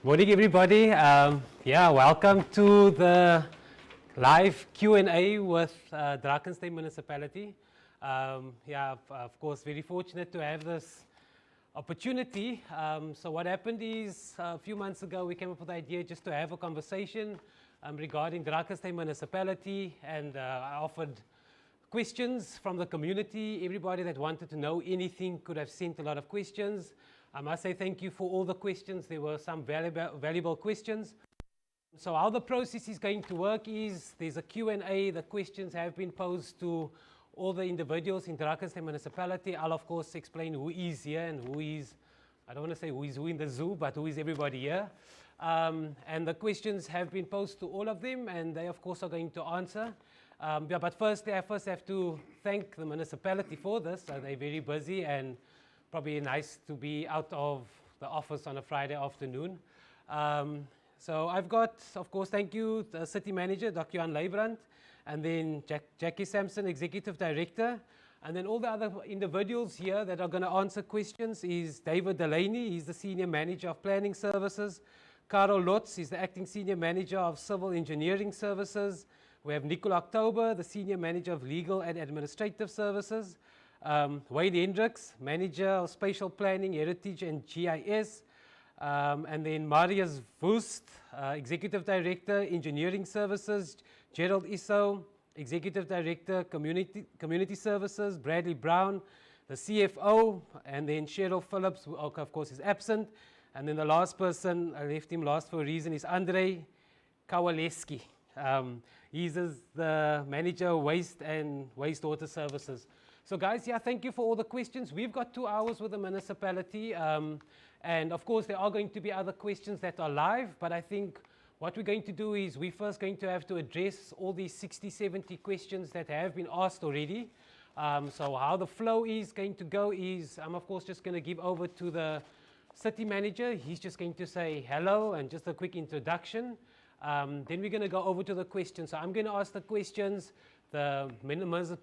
Morning, everybody. Welcome to the live Q&A with Drakenstein Municipality. Of course, very fortunate to have this opportunity. So what happened is a few months ago, we came up with the idea just to have a conversation regarding Drakenstein Municipality, and I offered questions from the community. Everybody that wanted to know anything could have sent a lot of questions. I must say thank you for all the questions. There were some valuable questions. So how the process is going to work is there's a Q&A. The questions have been posed to all the individuals in Drakenstein Municipality. I'll of course explain who is here and who is, I don't want to say who is who in the zoo, but who is everybody here. And the questions have been posed to all of them, and they of course are going to answer. But firstly, I first have to thank the municipality for this. They're very busy and probably nice to be out of the office on a Friday afternoon. So I've got, of course, thank you, the City Manager, Dr. Johan Leibrand, and then Jackie Sampson, Executive Director, and then all the other individuals here that are going to answer questions is David Delaney, he's the Senior Manager of Planning Services. Karel Lotz is the Acting Senior Manager of Civil Engineering Services. We have Nicole October, the Senior Manager of Legal and Administrative Services. Wayne Hendricks, Manager of Spatial Planning, Heritage and GIS. And then Marius Woest, Executive Director, Engineering Services. Gerald Isso, Executive Director, Community Services. Bradley Brown, the CFO. And then Cheryl Phillips, who of course is absent. And then the last person, I left him last for a reason, is Andrei Kowaleski. He's the Manager of Waste and Wastewater Services. So guys, thank you for all the questions. We've got 2 hours with the municipality. And of course, there are going to be other questions that are live. But I think what we're going to do is we're first going to have to address all these 60, 70 questions that have been asked already. So how the flow is going to go is I'm, of course, just going to give over to the City Manager. He's just going to say hello and just a quick introduction. Then we're going to go over to the questions. So I'm going to ask the questions. The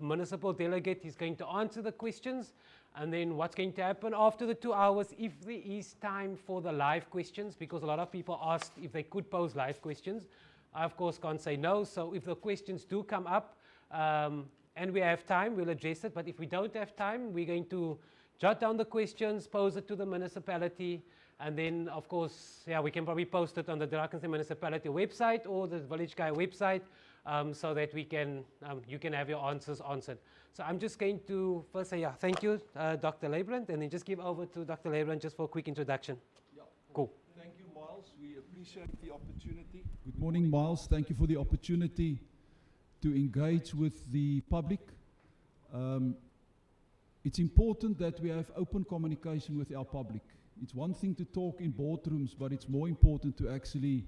municipal delegate is going to answer the questions. And then what's going to happen after the 2 hours, if there is time for the live questions, because a lot of people asked if they could pose live questions. I, of course, can't say no. So if the questions do come up and we have time, we'll address it. But if we don't have time, we're going to jot down the questions, pose it to the municipality. And then, of course, we can probably post it on the Drakenstein Municipality website or the Village Guy website so that we can, you can have your answers answered. So I'm just going to first say, thank you, Dr. Leibrand, and then just give over to Dr. Leibrand just for a quick introduction. Yeah. Cool. Thank you, Miles. We appreciate the opportunity. Good morning, Miles. Thank you for the opportunity to engage with the public. It's important that we have open communication with our public. It's one thing to talk in boardrooms, but it's more important to actually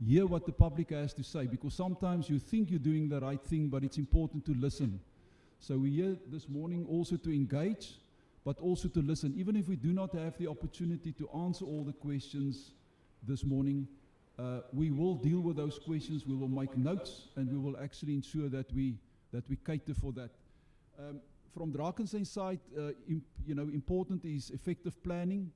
hear what the public has to say, because sometimes you think you're doing the right thing, but it's important to listen. So we're here this morning also to engage, but also to listen. Even if we do not have the opportunity to answer all the questions this morning, we will deal with those questions, we will make notes, and we will actually ensure that we cater for that. From Drakenstein's side, important is effective planning.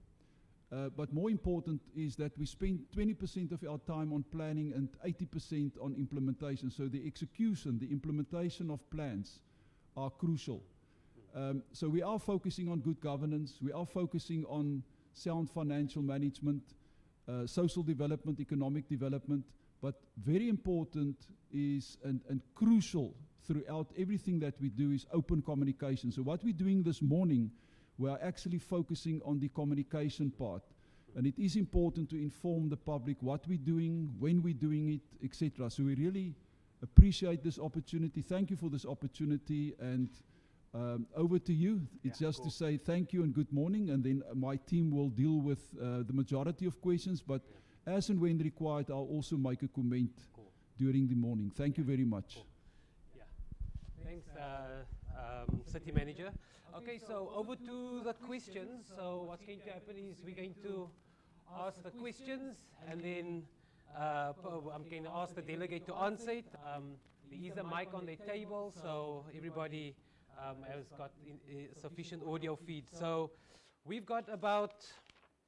But more important is that we spend 20% of our time on planning and 80% on implementation. So the execution, the implementation of plans are crucial. So we are focusing on good governance. We are focusing on sound financial management, social development, economic development. But very important is, and crucial throughout everything that we do, is open communication. So what we're doing this morning, we are actually focusing on the communication part. And it is important to inform the public what we're doing, when we're doing it, etc. So we really appreciate this opportunity. Thank you for this opportunity. And over to you. It's just cool to say thank you and good morning. And then my team will deal with the majority of questions. But as and when required, I'll also make a comment during the morning. Thank you very much. Cool. Thanks, City Manager. Okay, so over to the questions. So what's going to happen is we're going to ask the questions, and then I'm going to ask the delegate to answer it. There is a mic on their table, so everybody has got sufficient audio feed. So we've got about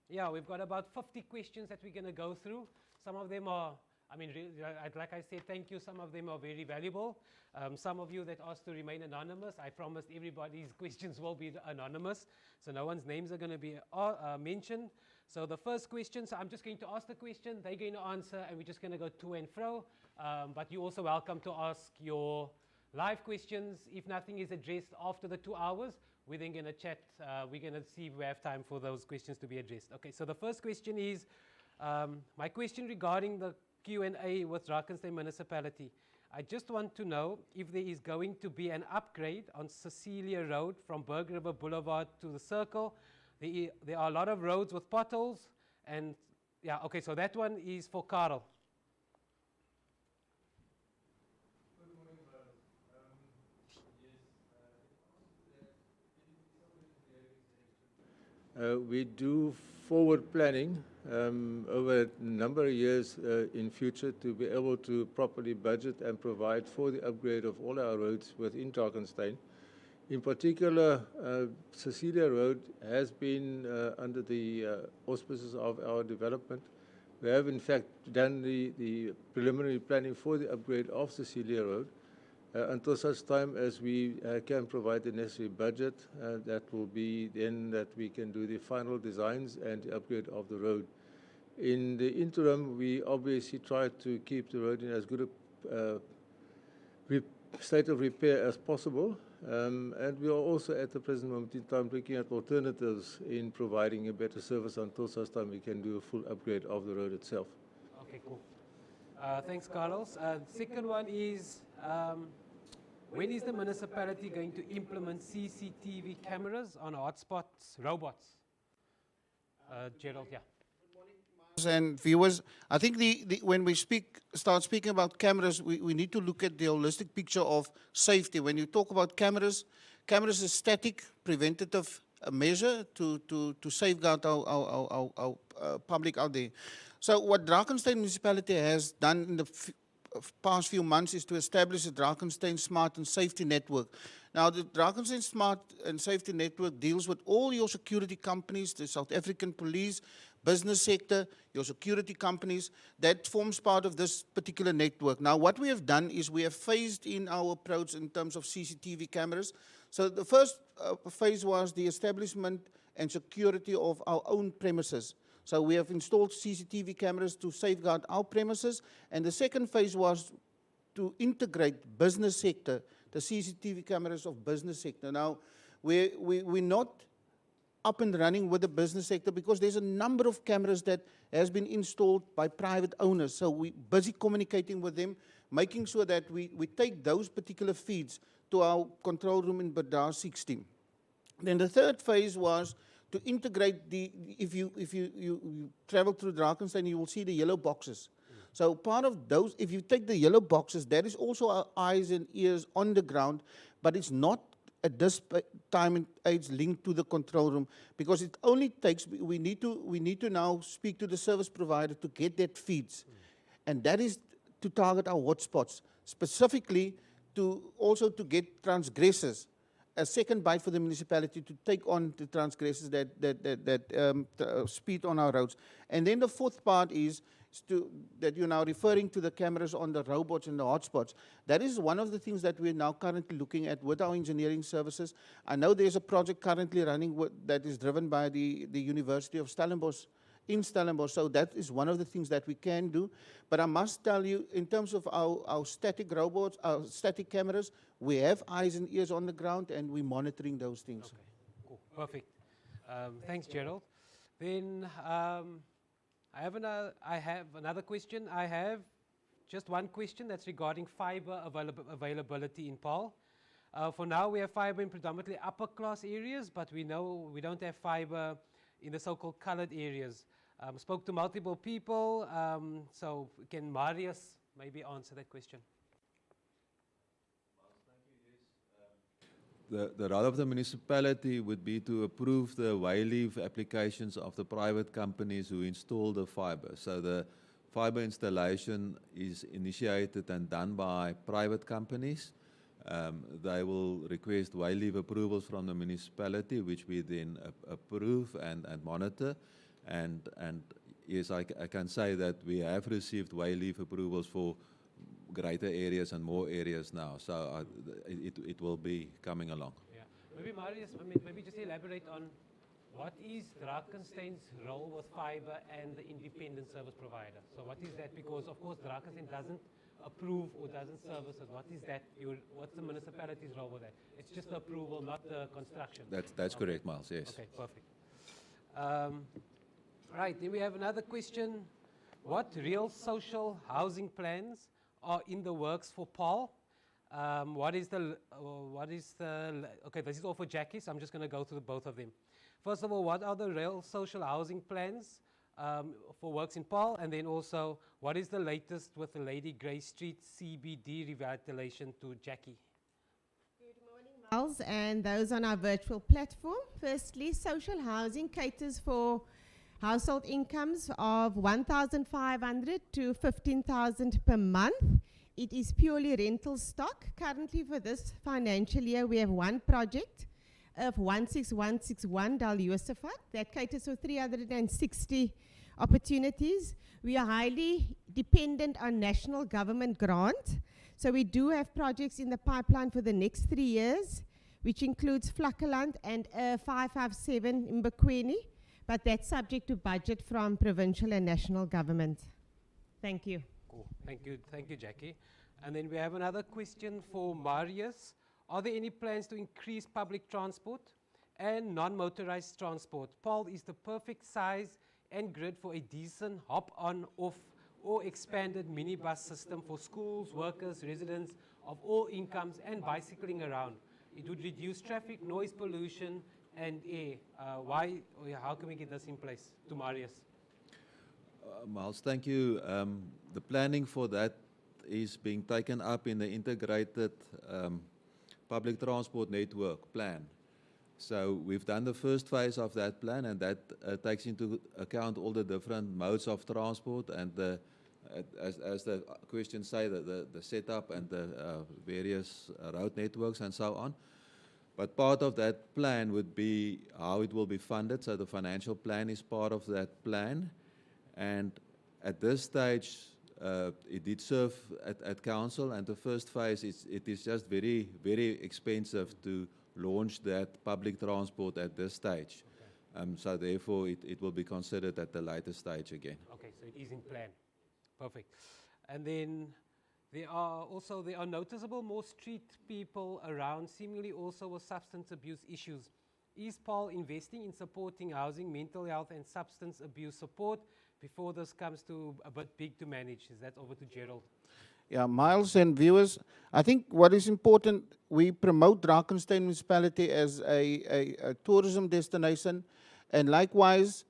Yeah, we've got about 50 questions that we're going to go through. Some of them are, I mean, like I said, thank you. Some of them are very valuable. Some of you that asked to remain anonymous, I promised everybody's questions will be anonymous. So no one's names are going to be mentioned. So the first question, so I'm just going to ask the question, they're going to answer, and we're just going to go to and fro. But you're also welcome to ask your live questions. If nothing is addressed after the 2 hours, we're then going to chat. We're going to see if we have time for those questions to be addressed. Okay, so the first question is, my question regarding the Q&A with Drakenstein Municipality. I just want to know if there is going to be an upgrade on Cecilia Road from Berg River Boulevard to the Circle. There are a lot of roads with potholes, and yeah, okay, so that one is for Karel. We do forward planning over a number of years in future to be able to properly budget and provide for the upgrade of all our roads within Drakenstein. In particular, Cecilia Road has been under the auspices of our development. We have in fact done the preliminary planning for the upgrade of Cecilia Road. Until such time as we can provide the necessary budget, that will be then that we can do the final designs and the upgrade of the road. In the interim, we obviously try to keep the road in as good a state of repair as possible. And we are also at the present moment in time looking at alternatives in providing a better service until such time we can do a full upgrade of the road itself. Okay, cool. Thanks, Carlos. Second one is, when is the municipality going to implement CCTV cameras on hotspots, robots? Gerald, yeah. And viewers, I think when we start speaking about cameras, we need to look at the holistic picture of safety. When you talk about cameras is a static preventative measure to safeguard our public out there. So what Drakenstein Municipality has done in the past few months is to establish a Drakenstein Smart and Safety Network. Now, the Drakenstein Smart and Safety Network deals with all your security companies, the South African police, business sector, your security companies. That forms part of this particular network. Now, what we have done is we have phased in our approach in terms of CCTV cameras. So the first phase was the establishment and security of our own premises. So we have installed CCTV cameras to safeguard our premises. And the second phase was to integrate business sector, the CCTV cameras of business sector. Now, we're not up and running with the business sector because there's a number of cameras that has been installed by private owners. So we're busy communicating with them, making sure that we take those particular feeds to our control room in Badar 16. Then the third phase was to integrate if you travel through Drakenstein, you will see the yellow boxes. So part of those, if you take the yellow boxes, that is also our eyes and ears on the ground, but it's not at this time and age linked to the control room, because it only takes, we need to now speak to the service provider to get that feeds. And that is to target our hotspots, specifically also to get transgressors. A second bite for the municipality to take on the transgressors that speed on our roads. And then the fourth part is that you're now referring to the cameras on the robots and the hotspots. That is one of the things that we're now currently looking at with our engineering services. I know there's a project currently running that is driven by the University of Stellenbosch, in Stellenbosch. So that is one of the things that we can do. But I must tell you, in terms of our static robots, our static cameras, we have eyes and ears on the ground, and we're monitoring those things. Okay, cool, perfect. Thanks, Gerald. Then I have another question. I have just one question that's regarding fiber availability in Paarl. For now, we have fiber in predominantly upper class areas, but we know we don't have fiber in the so-called colored areas. Spoke to multiple people, so can Marius maybe answer that question? The role of the municipality would be to approve the wayleave applications of the private companies who install the fiber. So the fiber installation is initiated and done by private companies. They will request wayleave approvals from the municipality, which we then approve and monitor. And yes, I can say that we have received way leave approvals for greater areas and more areas now. So it will be coming along. Yeah. Maybe Marius, maybe just elaborate on what is Drakenstein's role with fiber and the independent service provider? So what is that? Because of course Drakenstein doesn't approve or doesn't service it. What is that? What's the municipality's role with that? It's just the approval, not the construction. That's Okay. correct, Miles. Yes. Okay, perfect. Right, then we have another question. What real social housing plans are in the works for Paul? What is the, okay, this is all for Jackie, so I'm just going to go through both of them. First of all, what are the real social housing plans for works in Paul? And then also, what is the latest with the Lady Grey Street CBD revitalization to Jackie? Good morning, Miles, and those on our virtual platform. Firstly, social housing caters for household incomes of 1,500 to 15,000 per month. It is purely rental stock. Currently for this financial year, we have one project of 16161 Dal Josephat that caters for 360 opportunities. We are highly dependent on national government grant. So we do have projects in the pipeline for the next 3 years, which includes Vlakkeland and 557 in Bekweni, but that's subject to budget from provincial and national government. Thank you. Cool. Thank you, Jackie. And then we have another question for Marius. Are there any plans to increase public transport and non-motorized transport? Paul is the perfect size and grid for a decent hop-on, off, or expanded minibus system for schools, workers, residents of all incomes and bicycling around. It would reduce traffic, noise pollution, and air. How can we get this in place? To Marius. Miles, thank you. The planning for that is being taken up in the integrated public transport network plan. So we've done the first phase of that plan, and that takes into account all the different modes of transport and as the questions say, the setup and the various road networks and so on. But part of that plan would be how it will be funded. So the financial plan is part of that plan. And at this stage, it did serve at council, and the first phase, it is just very, very expensive to launch that public transport at this stage. Okay. So therefore, it will be considered at the later stage again. Okay, so it is in plan. Perfect. And then there are noticeable more street people around, seemingly also with substance abuse issues. Is Paul investing in supporting housing, mental health, and substance abuse support before this comes to a bit big to manage? Is that over to Gerald? Yeah, Miles and viewers, I think what is important, we promote Drakenstein Municipality as a tourism destination, and likewise,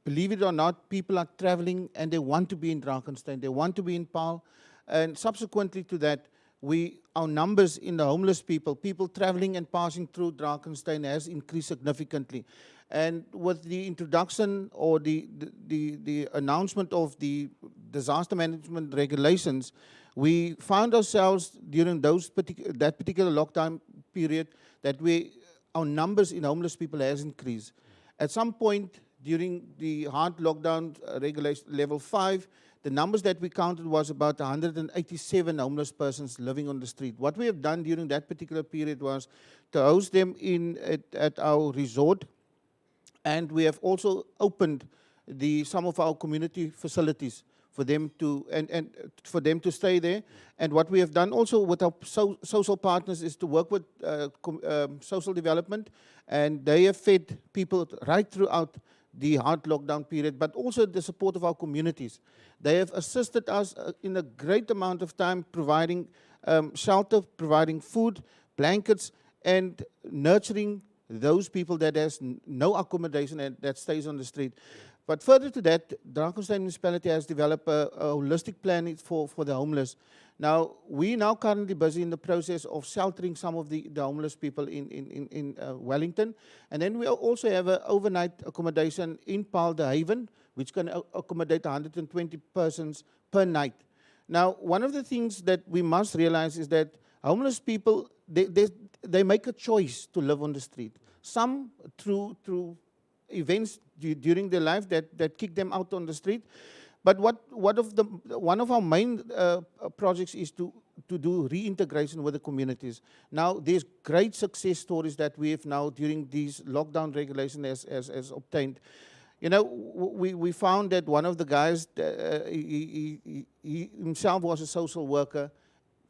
believe it or not, people are traveling and they want to be in Drakenstein, they want to be in Paarl, and subsequently to that, our numbers in the homeless people traveling and passing through Drakenstein has increased significantly. And with the introduction or the announcement of the disaster management regulations, we found ourselves during that particular lockdown period that our numbers in homeless people has increased. At some point during the hard lockdown regulation level 5, the numbers that we counted was about 187 homeless persons living on the street. What we have done during that particular period was to host them at our resort, and we have also opened some of our community facilities for them to for them to stay there. And what we have done also with our social partners is to work with social development, and they have fed people right throughout the hard lockdown period, but also the support of our communities. They have assisted us in a great amount of time providing shelter, providing food, blankets, and nurturing those people that has no accommodation and that stays on the street. But further to that, Drakenstein Municipality has developed a holistic plan for the homeless. Now, we now currently busy in the process of sheltering some of the homeless people in Wellington. And then we also have an overnight accommodation in Paarl, the Haven, which can accommodate 120 persons per night. Now, one of the things that we must realize is that homeless people, they make a choice to live on the street. Some through events during their life that kick them out on the street. But one of our main projects is to do reintegration with the communities. Now, there's great success stories that we have now during these lockdown regulations as obtained. You know, we found that one of the guys, he himself was a social worker.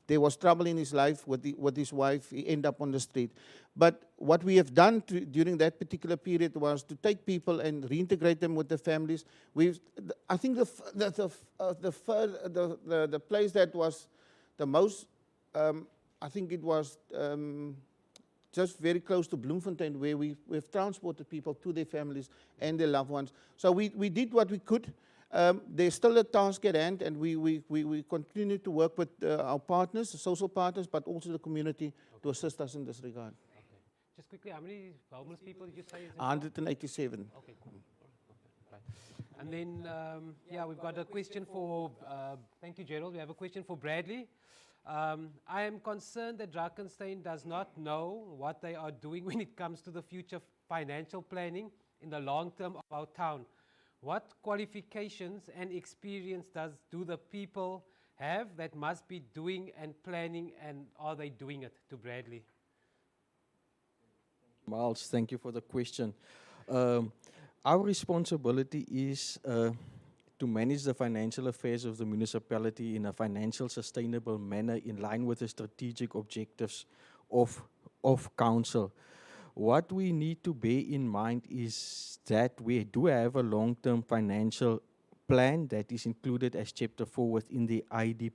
There was trouble in his life with his wife. He ended up on the street. But what we have done during that particular period was to take people and reintegrate them with their families. I think the place that was the most, I think it was just very close to Bloemfontein, where we've transported people to their families and their loved ones. So we did what we could. There's still a task at hand, and we continue to work with our partners, the social partners, but also the community to assist us in this regard. Okay. Just quickly, how many homeless people did you say? 187. Okay, cool. Right. And then, yeah, we've got a question for, thank you, Gerald. We have a question for Bradley. I am concerned that Drakenstein does not know what they are doing when it comes to the future financial planning in the long term of our town. What qualifications and experience do the people have that must be doing and planning, and are they doing it? To Bradley. Miles, thank you for the question. Our responsibility is to manage the financial affairs of the municipality in a financial sustainable manner in line with the strategic objectives of council. What we need to bear in mind is that we do have a long-term financial plan that is included as Chapter 4 within the IDP,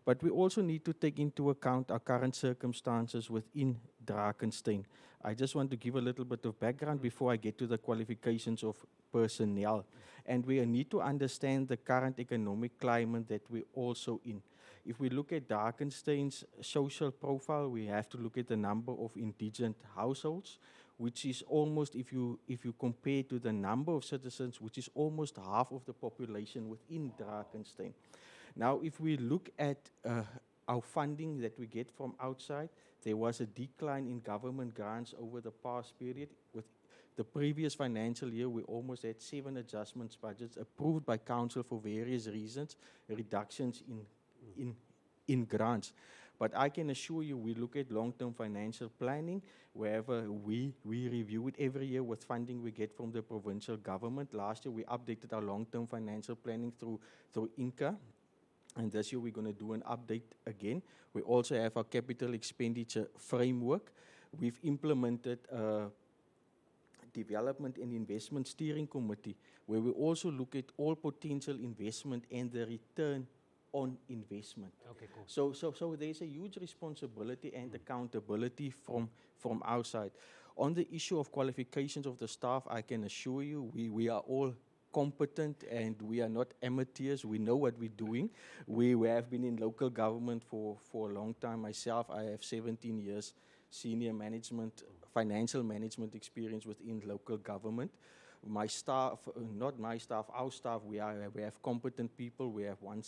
but we also need to take into account our current circumstances within Drakenstein. I just want to give a little bit of background before I get to the qualifications of personnel. And we need to understand the current economic climate that we're also in. If we look at Drakenstein's social profile, we have to look at the number of indigent households, which is almost, if you compare to the number of citizens, which is almost half of the population within Drakenstein. Now, if we look at our funding that we get from outside, there was a decline in government grants over the past period. With the previous financial year, we almost had 7 adjustments budgets approved by council for various reasons, reductions in grants. But I can assure you, we look at long-term financial planning wherever we review it every year with funding we get from the provincial government. Last year, we updated our long-term financial planning through INCA. And this year, we're going to do an update again. We also have our capital expenditure framework. We've implemented a development and investment steering committee, where we also look at all potential investment and the return on investment. Okay, cool. So there's a huge responsibility and accountability from our side. On the issue of qualifications of the staff, I can assure you we are all competent and we are not amateurs. We know what we're doing. We have been in local government for a long time. Myself, I have 17 years senior management, financial management experience within local government. My staff, not my staff, our staff, we have competent people. We have one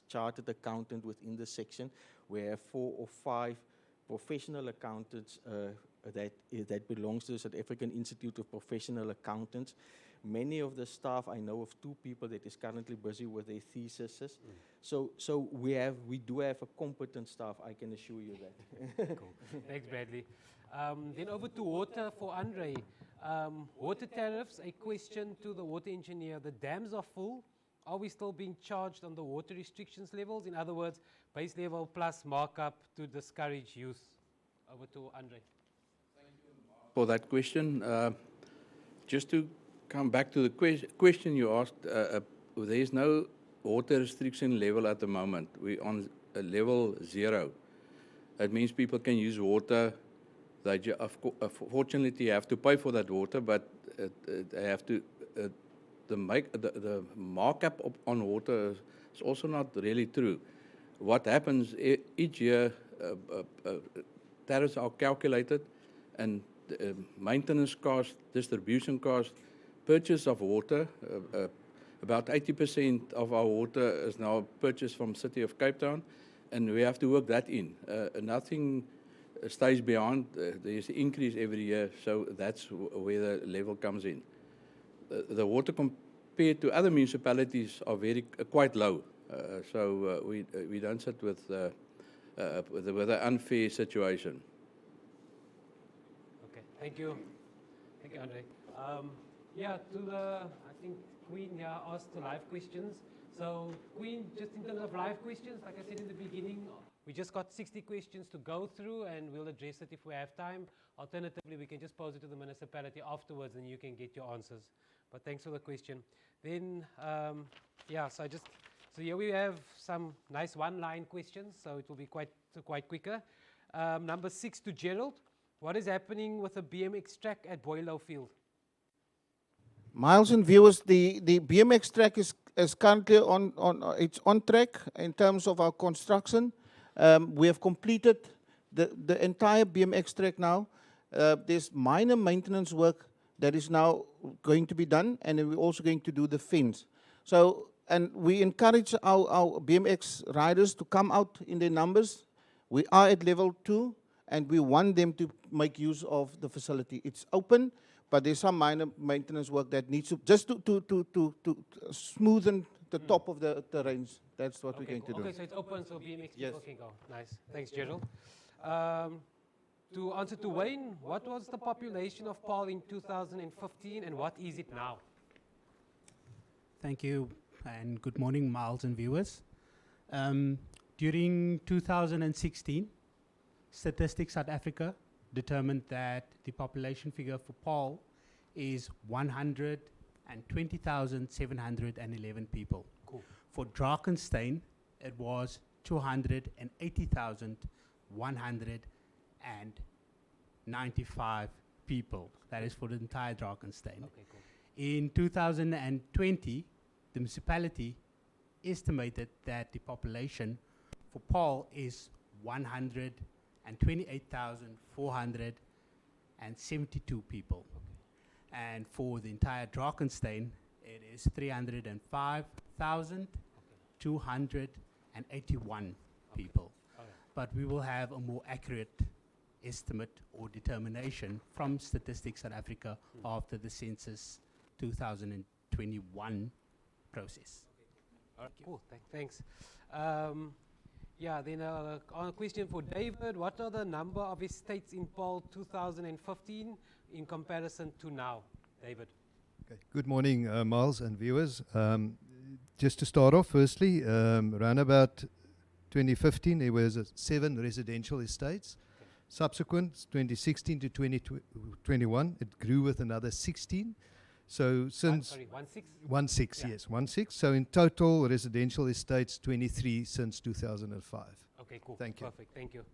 chartered accountant within the section. We have 4 or 5 professional accountants that belongs to the South African Institute of Professional Accountants. Many of the staff, I know of 2 people that is currently busy with their theses. So we do have a competent staff, I can assure you that. Cool. Thanks, Bradley. Then over to water for Andre. Water tariffs, a question to the water engineer. The dams are full. Are we still being charged on the water restrictions levels? In other words, base level plus markup to discourage use. Over to Andre. Thank you, Mark, for that question. Just to come back to the question you asked, there is no water restriction level at the moment. We're on a level 0. That means people can use water. Fortunately, you have to pay for that water, but they have to. The markup on water is also not really true. What happens each year? Tariffs are calculated, and maintenance cost, distribution cost, purchase of water. About 80% of our water is now purchased from City of Cape Town, and we have to work that in. Nothing stays behind. There's an increase every year, so that's where the level comes in. The water compared to other municipalities are quite low, so we don't sit with an unfair situation. Okay, thank you. Thank you, Andre. Yeah, I think Queen here asked the live questions. So Queen, just in terms of live questions, like I said in the beginning, we just got 60 questions to go through and we'll address it if we have time. Alternatively, we can just pose it to the municipality afterwards and you can get your answers. But thanks for the question. Then, yeah, so here we have some nice one-line questions, so it will be quite quicker. Number 6 to Gerald. What is happening with the BMX track at Boylo Field? Miles and viewers, the BMX track is currently it's on track in terms of our construction. We have completed the entire BMX track now. There's minor maintenance work that is now going to be done, and then we're also going to do the fence. So, and we encourage our BMX riders to come out in their numbers. We are at level 2, and we want them to make use of the facility. It's open, but there's some minor maintenance work that needs to, just to smoothen the top of the range. That's what we're going to do. Okay, so it's open, so BMX Yes. people can go. Nice. Thanks, Gerald. To answer to Wayne, what was the population of Paarl in 2015 and what is it now? Thank you, and good morning, Miles and viewers. During 2016, Statistics South Africa determined that the population figure for Paarl is 120,711 people. Cool. For Drakenstein, it was 280,195 people. That is for the entire Drakenstein. Okay, cool. In 2020, the municipality estimated that the population for Paarl is 128,472 people. Okay. And for the entire Drakenstein, it is 305,281 people. Okay. But we will have a more accurate estimate or determination from Statistics South Africa after the census 2021 process. All right, cool. Thanks. Yeah, then a question for David. What are the number of estates in Paarl 2015 in comparison to now, David? Okay. Good morning, Miles and viewers. Just to start off, firstly, around about 2015, there was 7 residential estates. Okay. Subsequent, 2016 to 2021, it grew with another 16. So since 16? Yes, 16. So in total, residential estates 23 since 2005. Okay, cool. Thank you. Perfect. Thank you.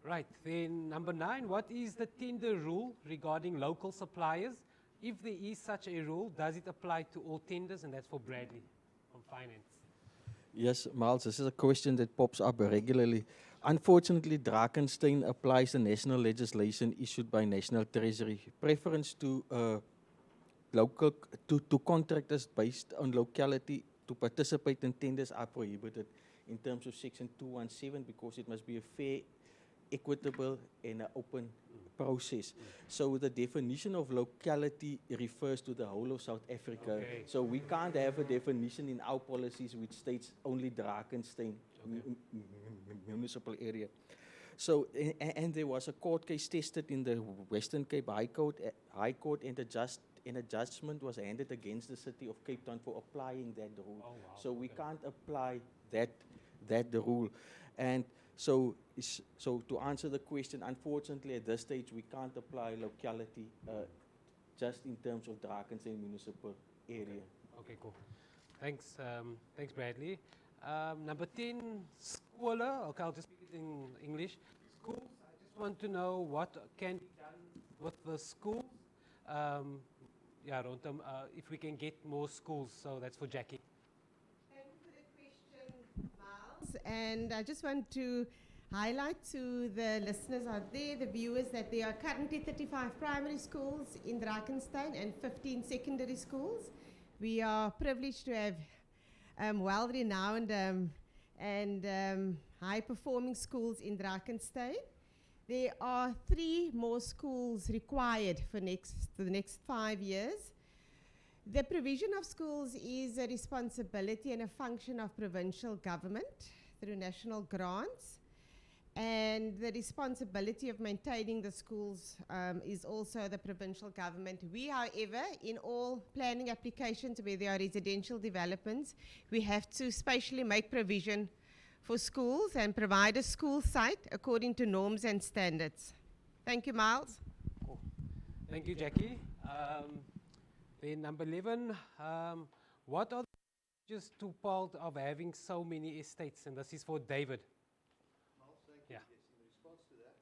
Right. Then number 9. What is the tender rule regarding local suppliers? If there is such a rule, does it apply to all tenders? And that's for Bradley from Finance. Yes, Miles, this is a question that pops up regularly. Unfortunately, Drakenstein applies the national legislation issued by National Treasury. Preference to local to contractors based on locality to participate in tenders are prohibited in terms of Section 217 because it must be a fair, equitable, and an open process. So the definition of locality refers to the whole of South Africa. Okay. So we can't have a definition in our policies which states only Drakenstein municipal area. So, and there was a court case tested in the Western Cape High Court, and a judgment was handed against the city of Cape Town for applying that rule. Oh, wow. So we can't apply that rule. And so to answer the question, unfortunately at this stage we can't apply locality just in terms of Drakenstein municipal area. Okay, cool. Thanks, thanks, Bradley. Number 10, schooler. Okay, I'll just speak it in English. Schools, I just want to know what can be done with the schools. Yeah, Rontam, if we can get more schools. So that's for Jackie. Thank you for the question, Miles. And I just want to highlight to the listeners out there, the viewers, that there are currently 35 primary schools in Drakenstein and 15 secondary schools. We are privileged to have well-renowned and high-performing schools in Drakenstein. There are 3 more schools required for the next 5 years. The provision of schools is a responsibility and a function of provincial government through national grants. And the responsibility of maintaining the schools is also the provincial government. We, however, in all planning applications where there are residential developments, we have to spatially make provision for schools and provide a school site according to norms and standards. Thank you, Miles. Cool. Thank you, Jackie. Then number 11, what are the advantages to Paul of having so many estates? And this is for David. Yeah. Yes, in response to that,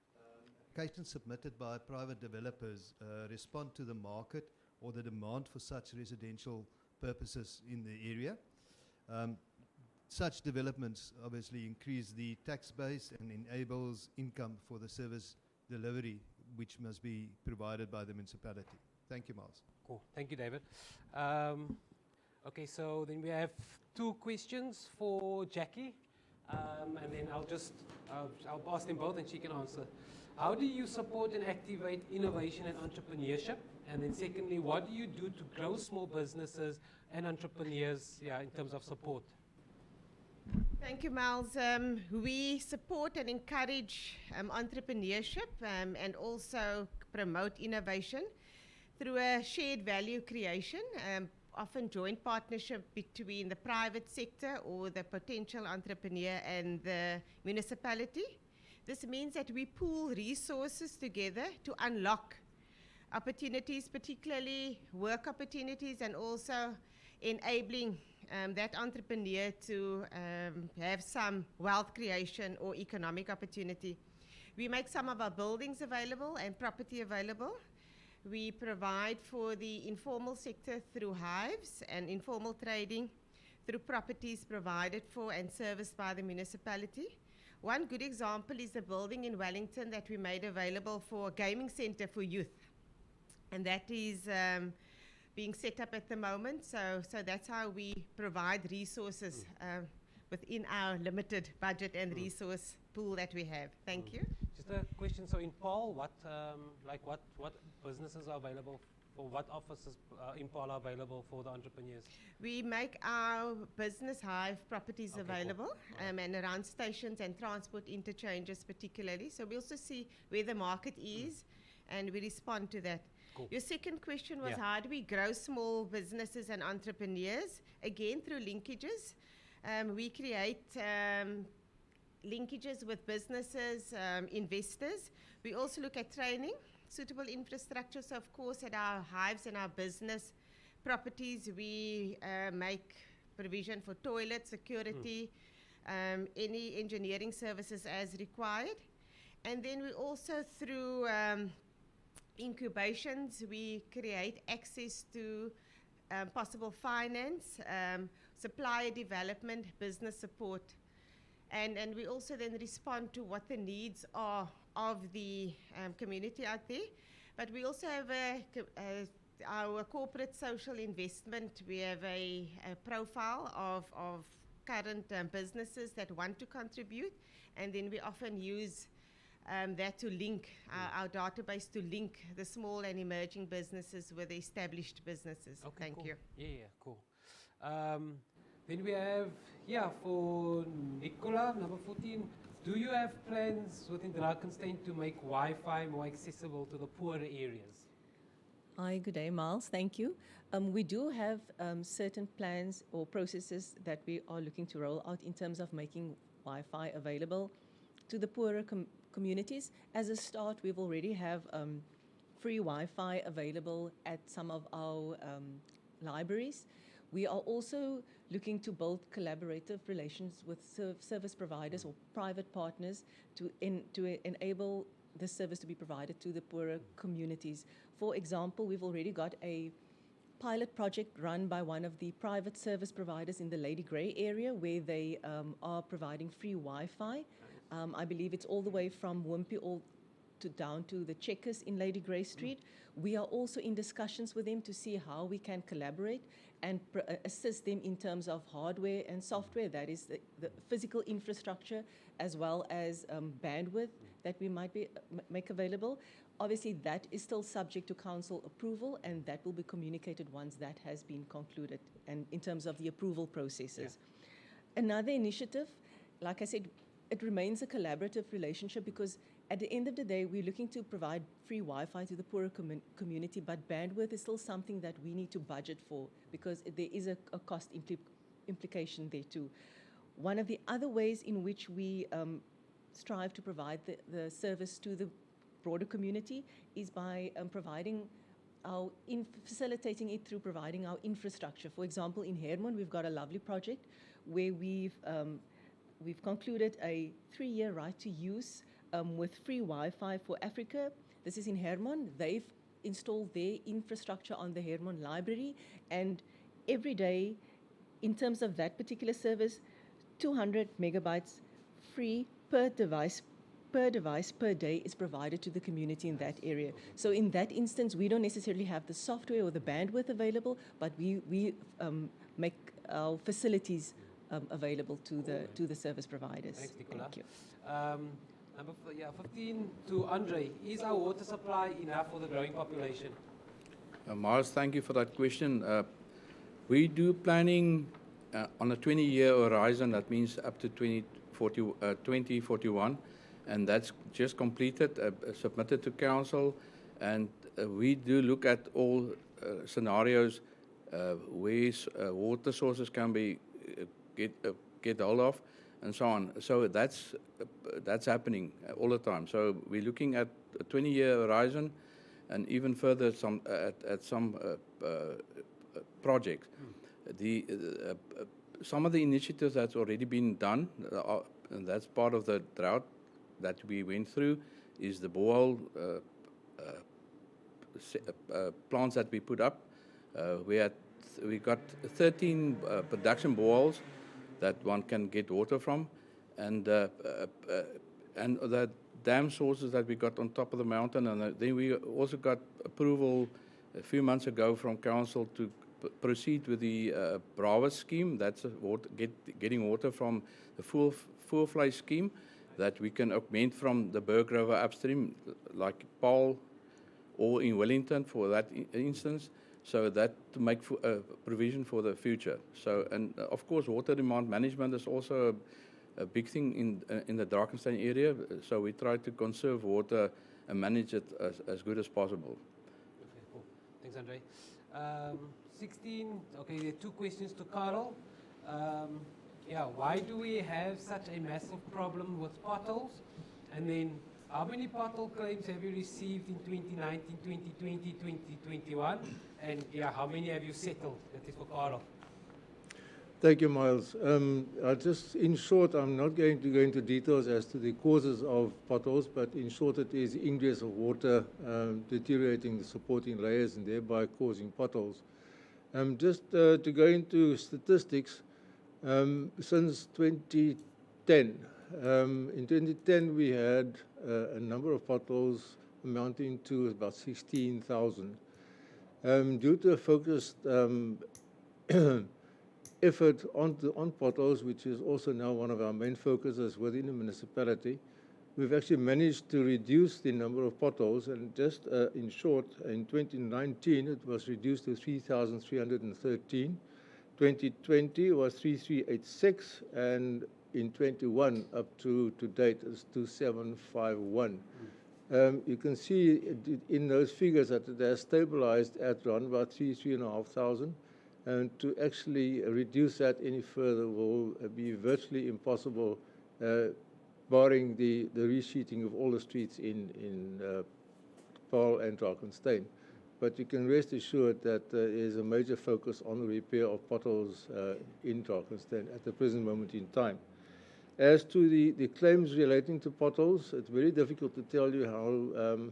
applications submitted by private developers respond to the market or the demand for such residential purposes in the area. Such developments obviously increase the tax base and enables income for the service delivery, which must be provided by the municipality. Thank you, Miles. Cool. Thank you, David. Okay, so then we have 2 questions for Jackie. And then I'll ask them both and she can answer. How do you support and activate innovation and entrepreneurship? And then secondly, what do you do to grow small businesses and entrepreneurs in terms of support? Thank you, Miles. We support and encourage entrepreneurship and also promote innovation through a shared value creation, often joint partnership between the private sector or the potential entrepreneur and the municipality. This means that we pool resources together to unlock opportunities, particularly work opportunities, and also enabling that entrepreneur to have some wealth creation or economic opportunity. We make some of our buildings available and property available. We provide for the informal sector through hives and informal trading through properties provided for and serviced by the municipality. One good example is the building in Wellington that we made available for a gaming center for youth. And that is being set up at the moment. So that's how we provide resources within our limited budget and resource pool that we have. Thank you. Just a question. So in Paul, what businesses are available, or what offices in Paul are available for the entrepreneurs? We make our business hive properties available and around stations and transport interchanges particularly. So we also see where the market is and we respond to that. Cool. Your second question was how do we grow small businesses and entrepreneurs? Again, through linkages. We create linkages with businesses, investors. We also look at training, suitable infrastructure. So of course at our hives and our business properties, we make provision for toilets, security, any engineering services as required. And then we also through incubations, we create access to possible finance, supplier development, business support. And we also then respond to what the needs are of the community out there. But we also have our corporate social investment. We have a profile of current businesses that want to contribute. And then we often use that to link our database to link the small and emerging businesses with the established businesses. Okay, Thank cool. you. Yeah, cool. Then we have, for Nicola, number 14, do you have plans within Drakenstein to make Wi-Fi more accessible to the poorer areas? Hi, good day, Miles. Thank you. We do have certain plans or processes that we are looking to roll out in terms of making Wi-Fi available to the poorer communities. As a start, we've already have free Wi-Fi available at some of our libraries. We are also looking to build collaborative relations with service providers or private partners to enable this service to be provided to the poorer communities. For example, we've already got a pilot project run by one of the private service providers in the Lady Grey area where they are providing free Wi-Fi. I believe it's all the way from Wimpy down to the Checkers in Lady Grey Street. We are also in discussions with them to see how we can collaborate and assist them in terms of hardware and software, that is the physical infrastructure, as well as bandwidth that we might make available. Obviously, that is still subject to council approval, and that will be communicated once that has been concluded, and in terms of the approval processes. Another initiative, like I said, it remains a collaborative relationship, because at the end of the day, we're looking to provide free Wi-Fi to the poorer community, but bandwidth is still something that we need to budget for, because there is a cost implication there too. One of the other ways in which we strive to provide the service to the broader community is by facilitating it through providing our infrastructure. For example, in Hermon, we've got a lovely project where we've concluded a 3-year right to use with free Wi-Fi for Africa. This is in Hermon. They've installed their infrastructure on the Hermon library, and every day, in terms of that particular service, 200 megabytes free per device per day is provided to the community in that area. So in that instance, we don't necessarily have the software or the bandwidth available, but we make our facilities available to the service providers. Thanks, Nicola. Thank you. Number 15 to Andre. Is our water supply enough for the growing population? Miles, thank you for that question. We do planning on a 20-year horizon. That means up to 2041, and that's just completed, submitted to council, and we do look at all scenarios where water sources can be get hold of, and so on. So that's happening all the time. So we're looking at a 20-year horizon, and even further at some projects. Some of the initiatives that's already been done, and that's part of the drought that we went through, is the borehole plants that we put up. We got 13 production boreholes that one can get water from, and the dam sources that we got on top of the mountain, and then we also got approval a few months ago from council to proceed with the Bravas scheme. That's getting water from the full fly scheme that we can augment from the Berg River upstream, like Paul or in Wellington for that instance. So that to make provision for the future. So, and of course, water demand management is also a big thing in the Drakenstein area. So we try to conserve water and manage it as good as possible. Okay, cool. Thanks, Andre. 16. Okay, there are 2 questions to Carl. Why do we have such a massive problem with potholes? And then, how many pothole claims have you received in 2019, 2020, 2021? And how many have you settled? That is for Carl. Thank you, Miles. In short, I'm not going to go into details as to the causes of potholes, but in short, it is ingress of water deteriorating the supporting layers and thereby causing potholes. Just to go into statistics, since 2010, in 2010 we had a number of potholes amounting to about 16,000. Due to a focused effort on potholes, which is also now one of our main focuses within the municipality, we've actually managed to reduce the number of potholes, and just in short, in 2019 it was reduced to 3,313. 2020 was 3,386, and in 21 up to date is 2,751. You can see in those figures that they are stabilized at around about 3,500, and to actually reduce that any further will be virtually impossible, barring the resheeting of all the streets in Paarl and Drakenstein. But you can rest assured that there is a major focus on the repair of potholes in Drakenstein at the present moment in time. As to the claims relating to potholes, it's very difficult to tell you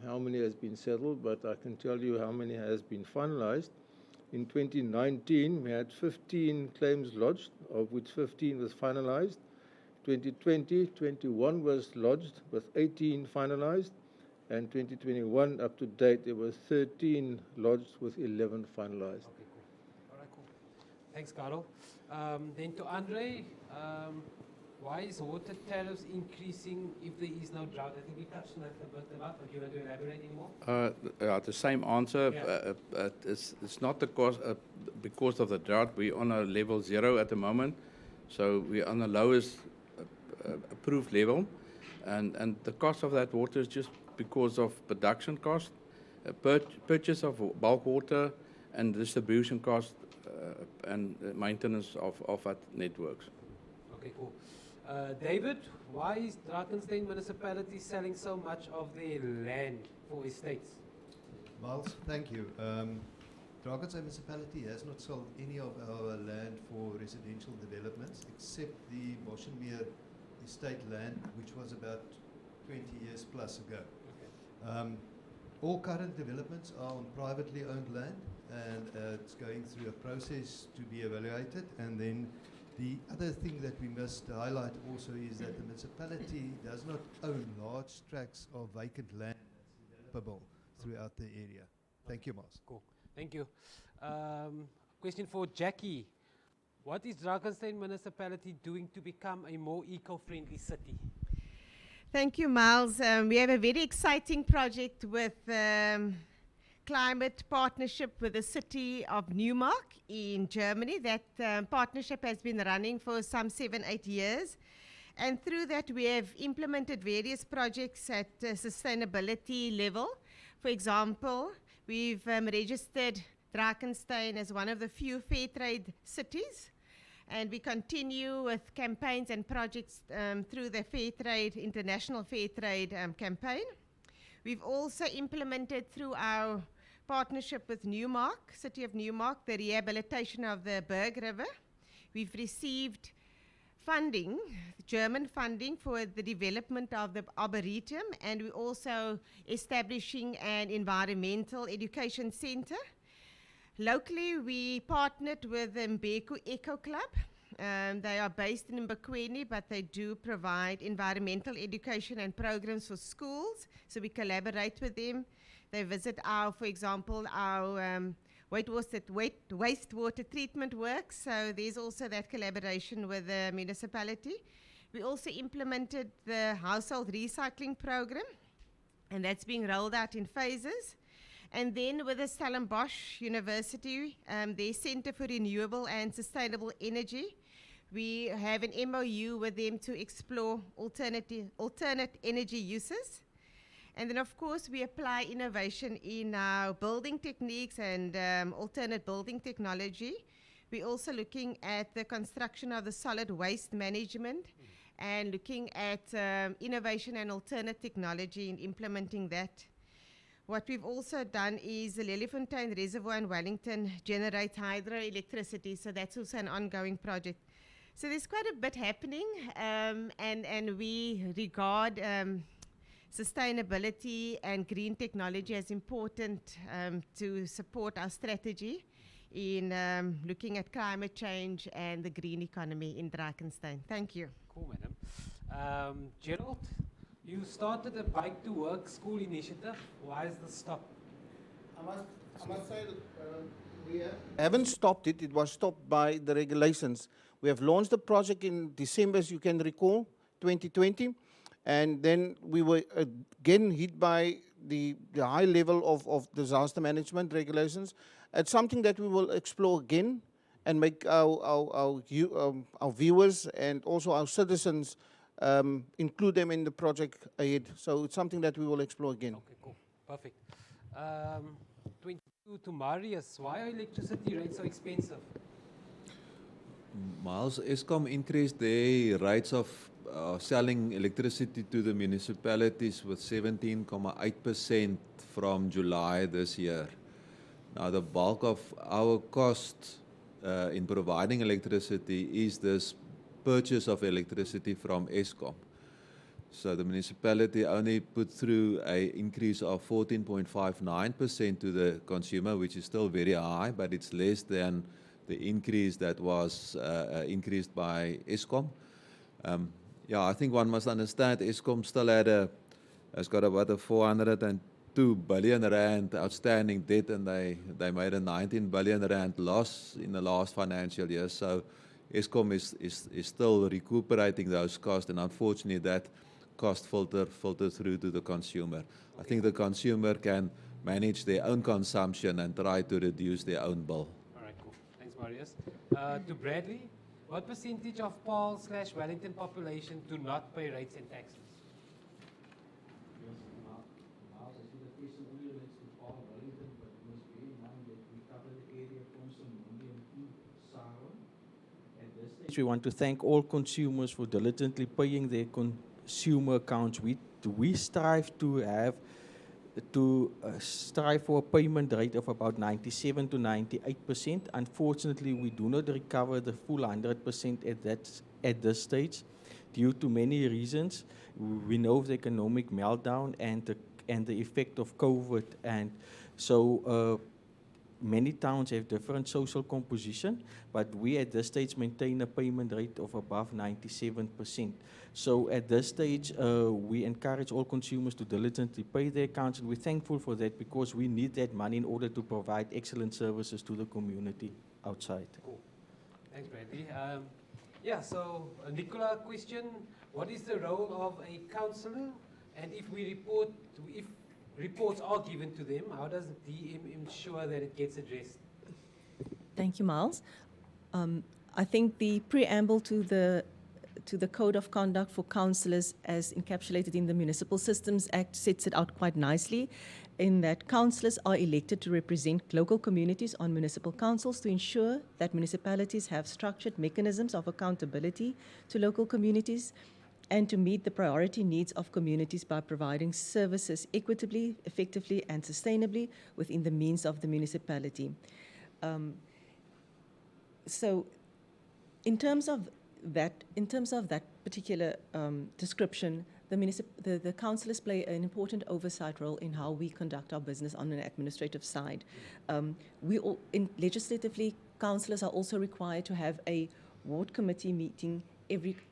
how many has been settled, but I can tell you how many has been finalized. In 2019, we had 15 claims lodged, of which 15 was finalized. 2020, 21 was lodged with 18 finalized, and 2021 up to date there was 13 lodged with 11 finalized. Okay, cool. All right, cool. Thanks, Carol. Then to Andre, why is water tariffs increasing if there is no drought? I think we touched on that a bit about, but you want to elaborate anymore? The same answer. Yeah. It's not the cost, because of the drought. We're on a level 0 at the moment, so we're on the lowest approved level, and the cost of that water is just because of production cost, purchase of bulk water, and distribution cost, and maintenance of that networks. Okay, cool. David, why is Drakenstein Municipality selling so much of their land for estates? Miles, thank you. Drakenstein Municipality has not sold any of our land for residential developments except the Boshenmeer estate land, which was about 20 years plus ago. Okay. All current developments are on privately owned land, and it's going through a process to be evaluated. And then the other thing that we must highlight also is that the municipality does not own large tracts of vacant land that's developable throughout the area. Thank you, Miles. Cool. Thank you. Question for Jackie. What is Drakenstein Municipality doing to become a more eco-friendly city? Thank you, Miles. We have a very exciting project with climate partnership with the city of Neumark in Germany. That partnership has been running for some 7-8 years. And through that, we have implemented various projects at sustainability level. For example, we've registered Drakenstein as one of the few fair trade cities. And we continue with campaigns and projects through the Fair Trade, International Fair Trade campaign. We've also implemented through our partnership with Neumark, City of Neumark, the rehabilitation of the Berg River. We've received funding, German funding, for the development of the Arboretum, and we're also establishing an environmental education center. Locally, we partnered with the Mbeku Eco Club. They are based in Mbekweni, but they do provide environmental education and programs for schools, so we collaborate with them. They visit for example, our wastewater treatment works, so there's also that collaboration with the municipality. We also implemented the household recycling program, and that's being rolled out in phases. And then with the Stellenbosch University, their Center for Renewable and Sustainable Energy, we have an MOU with them to explore alternate energy uses. And then, of course, we apply innovation in our building techniques and alternate building technology. We're also looking at the construction of the solid waste management and looking at innovation and alternate technology in implementing that. What we've also done is the Lelyfontein Reservoir in Wellington generates hydroelectricity, so that's also an ongoing project. So there's quite a bit happening, and we regard sustainability and green technology as important to support our strategy in looking at climate change and the green economy in Drakenstein. Thank you. Cool, madam. Gerald, you started a Bike to Work school initiative. Why is this stop? I must say that we haven't stopped it. It was stopped by the regulations. We have launched the project in December, as you can recall, 2020. And then we were again hit by the high level of disaster management regulations. It's something that we will explore again and make our viewers and also our citizens include them in the project ahead. So it's something that we will explore again. Okay, cool. Perfect. 22 to Marius. Why are electricity rates so expensive? Miles, Eskom increased their rates of selling electricity to the municipalities with 17.8% from July this year. Now, the bulk of our cost in providing electricity is this purchase of electricity from Eskom. So the municipality only put through an increase of 14.59% to the consumer, which is still very high, but it's less than the increase that was increased by Eskom. Yeah, I think one must understand Eskom still has got about a 420 2 billion rand outstanding debt, and they made a 19 billion rand loss in the last financial year. So Eskom is still recuperating those costs, and unfortunately that cost filter through to the consumer. I think the consumer can manage their own consumption and try to reduce their own bill. All right, cool. Thanks, Marius. To Bradley, what percentage of Paarl/Wellington population do not pay rates and taxes? We want to thank all consumers for diligently paying their consumer accounts. We strive to have strive for a payment rate of about 97 to 98%. Unfortunately, we do not recover the full 100% at this stage due to many reasons. We know of the economic meltdown and the effect of COVID, and so many towns have different social composition, but we at this stage maintain a payment rate of above 97%. So at this stage, we encourage all consumers to diligently pay their accounts, and we're thankful for that because we need that money in order to provide excellent services to the community outside. Cool. Thanks, Bradley. So Nicola, question: what is the role of a councillor, and if reports are given to them, how does DM ensure that it gets addressed? Thank you, Miles. I think the preamble to the Code of Conduct for Councillors, as encapsulated in the Municipal Systems Act, sets it out quite nicely, in that councillors are elected to represent local communities on municipal councils to ensure that municipalities have structured mechanisms of accountability to local communities and to meet the priority needs of communities by providing services equitably, effectively, and sustainably within the means of the municipality. So, in terms of that particular description, the councillors play an important oversight role in how we conduct our business on an administrative side. Legislatively, councillors are also required to have a ward committee meeting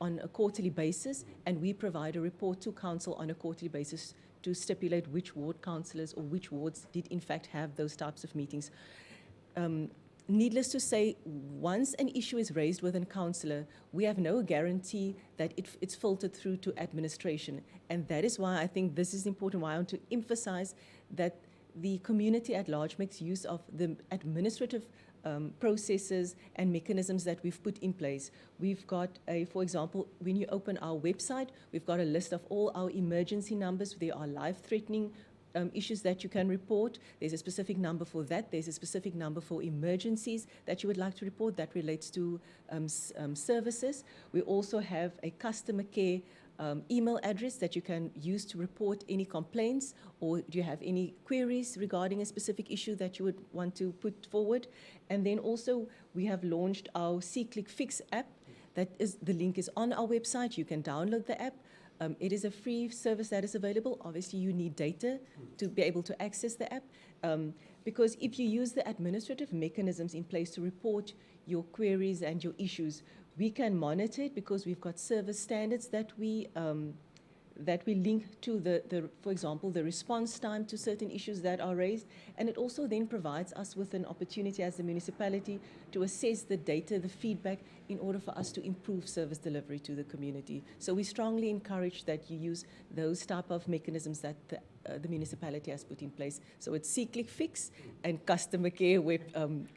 on a quarterly basis, and we provide a report to council on a quarterly basis to stipulate which ward councillors or which wards did in fact have those types of meetings. Needless to say, once an issue is raised with a councillor, we have no guarantee that it's filtered through to administration. And that is why I think this is important, why I want to emphasize that the community at large makes use of the administrative processes and mechanisms that we've put in place. We've got for example, when you open our website, we've got a list of all our emergency numbers. There are life-threatening issues that you can report. There's a specific number for that. There's a specific number for emergencies that you would like to report that relates to services. We also have a customer care email address that you can use to report any complaints, or do you have any queries regarding a specific issue that you would want to put forward. And then also we have launched our C-Click Fix app. The link is on our website. You can download the app. It is a free service that is available. Obviously, you need data to be able to access the app, because if you use the administrative mechanisms in place to report your queries and your issues, we can monitor it because we've got service standards that we link to for example, the response time to certain issues that are raised. And it also then provides us with an opportunity as a municipality to assess the data, the feedback, in order for us to improve service delivery to the community. So we strongly encourage that you use those type of mechanisms that the municipality has put in place. So it's C-Click Fix and customer care web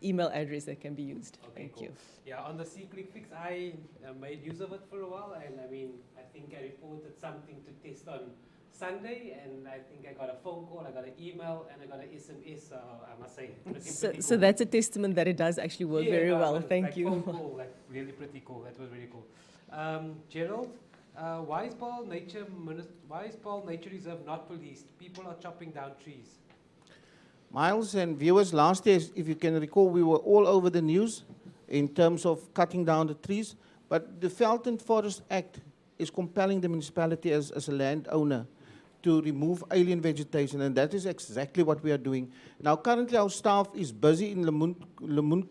email address that can be used. Okay, Thank cool. you. Yeah, on the C-Click Fix, I made use of it for a while, and I mean, I think I reported something to test on Sunday, and I think I got a phone call, I got an email, and I got an SMS. I must say, pretty So cool. that's a testament that it does actually work very well. Thank you. Phone call, like really pretty cool. That was really cool. Gerald, why is Paarl Nature Reserve not policed? People are chopping down trees. Miles and viewers, last year, if you can recall, we were all over the news in terms of cutting down the trees. But the Veld and Forest Act is compelling the municipality as a landowner to remove alien vegetation, and that is exactly what we are doing. Now, currently our staff is busy in Lemoen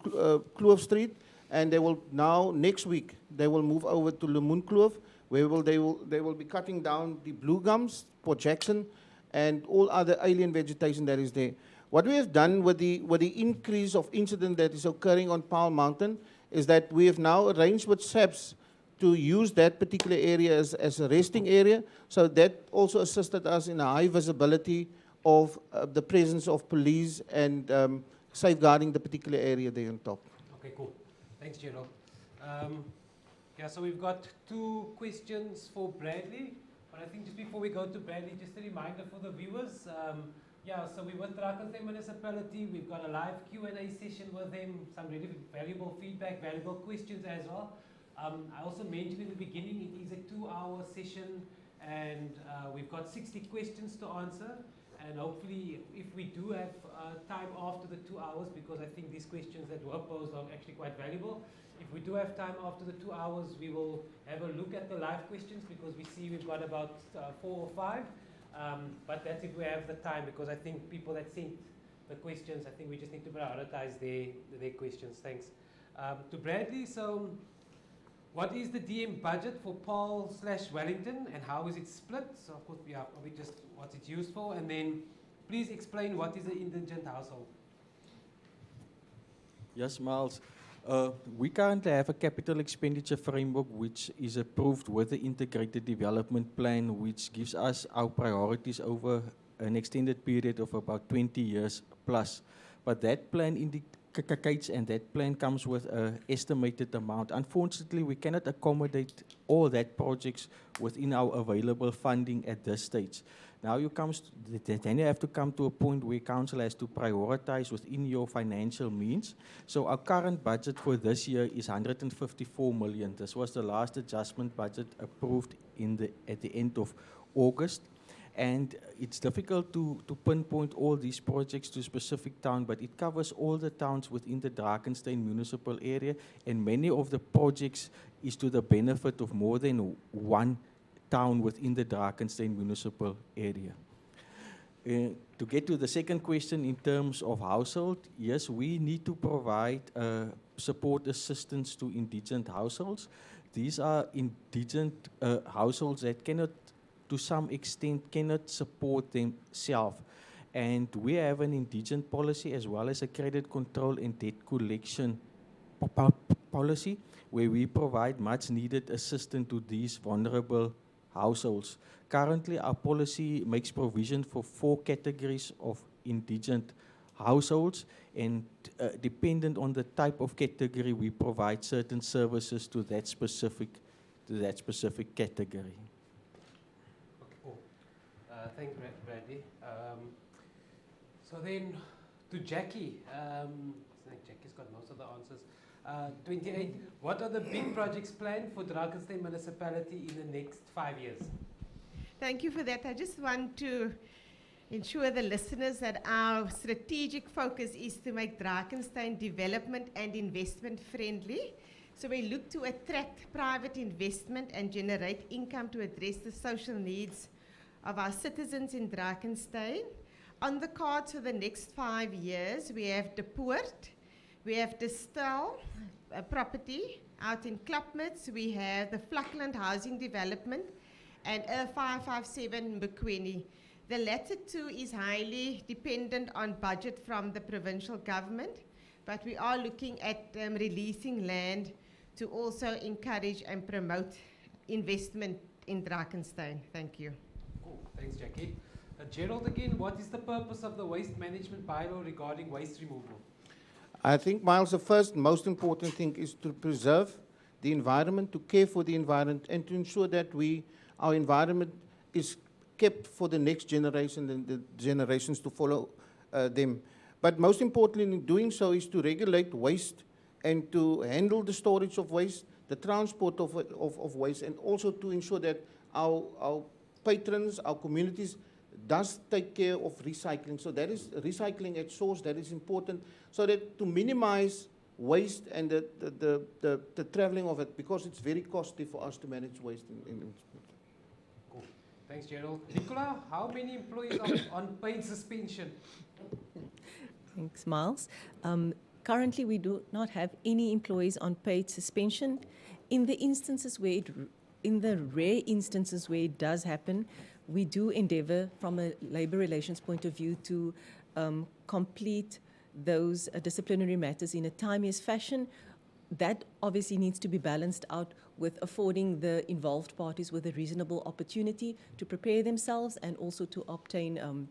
Kloof Street, and they will now, next week, they will move over to Lemoen Kloof, where they will be cutting down the blue gums, Port Jackson, and all other alien vegetation that is there. What we have done with the increase of incident that is occurring on Powell Mountain is that we have now arranged with SAPS to use that particular area as a resting area. So that also assisted us in a high visibility of the presence of police and safeguarding the particular area there on top. Okay, cool. Thanks, Gerald. Yeah, so we've got 2 questions for Bradley, but I think just before we go to Bradley, just a reminder for the viewers. Yeah, so we're with Drakenstein Municipality. We've got a live Q&A session with them, some really valuable feedback, valuable questions as well. I also mentioned in the beginning, it is a 2-hour session, and we've got 60 questions to answer. And hopefully, if we do have time after the 2 hours, because I think these questions that were posed are actually quite valuable. If we do have time after the 2 hours, we will have a look at the live questions, because we see we've got about 4 or 5. But that's if we have the time, because I think people that sent the questions, I think we just need to prioritize their questions. Thanks. To Bradley, so what is the DM budget for Paarl/Wellington, and how is it split? So of course, yeah, probably just what it's used for, and then please explain what is an indigent household. Yes, Miles. We currently have a capital expenditure framework which is approved with the integrated development plan, which gives us our priorities over an extended period of about 20 years plus. But that plan indicates, and that plan comes with an estimated amount. Unfortunately, we cannot accommodate all that projects within our available funding at this stage. Now then you have to come to a point where council has to prioritize within your financial means. So our current budget for this year is 154 million. This was the last adjustment budget approved at the end of August. And it's difficult to pinpoint all these projects to a specific town, but it covers all the towns within the Drakenstein municipal area, and many of the projects is to the benefit of more than one town within the Drakenstein municipal area. To get to the second question in terms of household, yes, we need to provide support assistance to indigent households. These are indigent households that cannot, to some extent, cannot support themselves. And we have an indigent policy as well as a credit control and debt collection policy where we provide much needed assistance to these vulnerable households. Currently, our policy makes provision for 4 categories of indigent households, and dependent on the type of category, we provide certain services to that specific category. Okay, cool. Thanks, Bradley. So then, to Jackie. Jackie's got most of the answers. 28. What are the big projects planned for Drakenstein Municipality in the next 5 years? Thank you for that. I just want to ensure the listeners that our strategic focus is to make Drakenstein development and investment friendly. So we look to attract private investment and generate income to address the social needs of our citizens in Drakenstein. On the cards for the next 5 years, we have De Poort, we have the Stel property out in Klapmuts, we have the Vlakland housing development, and 557 Mbekwini. The latter 2 is highly dependent on budget from the provincial government, but we are looking at releasing land to also encourage and promote investment in Drakenstein. Thank you. Cool. Thanks, Jackie. Gerald, again, what is the purpose of the waste management bylaw regarding waste removal? I think, Miles, the first most important thing is to preserve the environment, to care for the environment, and to ensure that our environment is kept for the next generation and the generations to follow them. But most importantly in doing so is to regulate waste and to handle the storage of waste, the transport of waste, and also to ensure that our patrons, our communities, does take care of recycling. So that is recycling at source, that is important, so that to minimize waste and the traveling of it, because it's very costly for us to manage waste. Cool. Thanks, Gerald. Nicola, how many employees are on paid suspension? Thanks, Miles. Currently, we do not have any employees on paid suspension. In the rare instances where it does happen, we do endeavour from a labour relations point of view to complete those disciplinary matters in a timeous fashion. That obviously needs to be balanced out with affording the involved parties with a reasonable opportunity to prepare themselves and also to obtain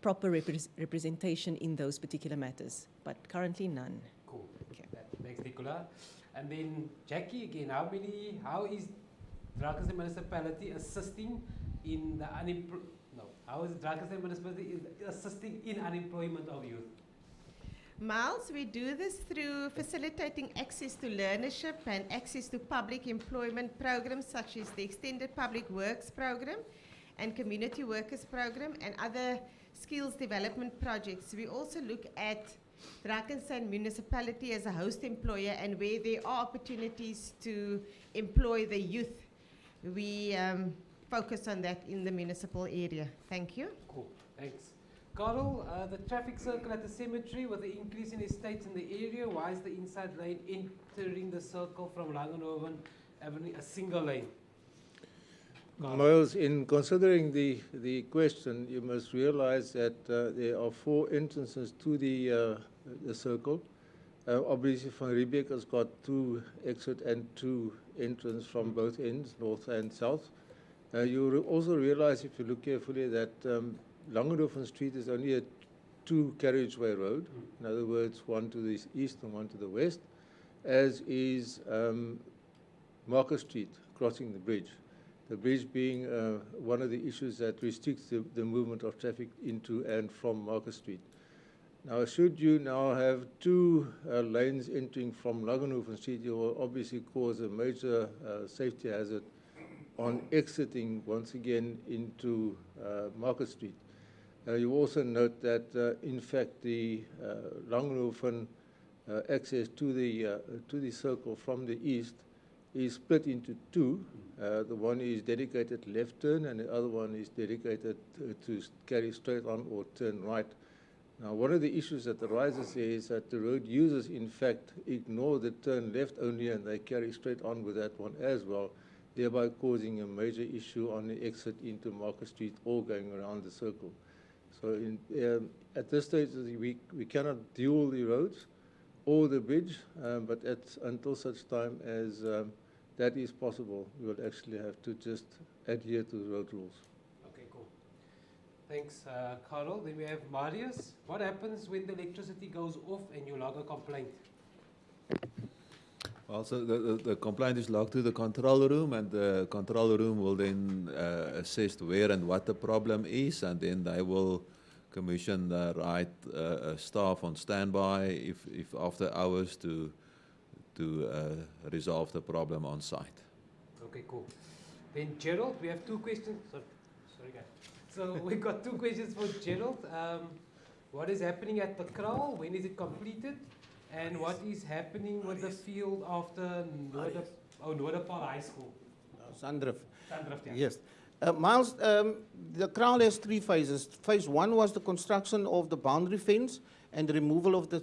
proper representation in those particular matters. But currently none. Cool. Okay. Thanks, Nicola. And then Jackie again, how is Drakenstein Municipality assisting in the how is Drakenstein Municipality assisting in unemployment of youth? Miles, we do this through facilitating access to learnership and access to public employment programs such as the Extended Public Works Program and Community Workers Program and other skills development projects. We also look at Drakenstein Municipality as a host employer, and where there are opportunities to employ the youth, we focus on that in the municipal area. Thank you. Cool, thanks. Carl, the traffic circle at the cemetery with the increase in estates in the area, why is the inside lane entering the circle from Langenhoven Avenue a single lane? Miles, in considering the question, you must realize that there are 4 entrances to the circle. Obviously, Van Riebeek has got 2 exit and 2 entrance from both ends, north and south. You also realize, if you look carefully, that Langenhoven Street is only a 2-carriageway road. In other words, one to the east and one to the west, as is Market Street, crossing the bridge. The bridge being one of the issues that restricts the movement of traffic into and from Market Street. Now, should you now have 2 lanes entering from Langenhoven Street, you will obviously cause a major safety hazard on exiting once again into Market Street. You also note that, in fact, the Langenhoven access to the circle from the east is split into 2. The one is dedicated left turn, and the other one is dedicated to carry straight on or turn right. Now, one of the issues that arises here is that the road users, in fact, ignore the turn left only, and they carry straight on with that one as well, thereby causing a major issue on the exit into Market Street or going around the circle. So at this stage, we cannot dual the roads or the bridge, but until such time as that is possible, we will actually have to just adhere to the road rules. Okay, cool. Thanks, Carl. Then we have Marius. What happens when the electricity goes off and you log a complaint? Well, so the complaint is logged to the control room, and the control room will then assess where and what the problem is, and then they will commission the right staff on standby if after hours to resolve the problem on site. Okay, cool. Then Gerald, we have 2 questions. Sorry, guys. So we've got 2 questions for Gerald. What is happening at the kraal? When is it completed? And what is happening with the field after Noorderpaal High School? Sandrift. Sandrift, yeah. Yes. Miles, the kraal has 3 phases. Phase 1 was the construction of the boundary fence and the removal of the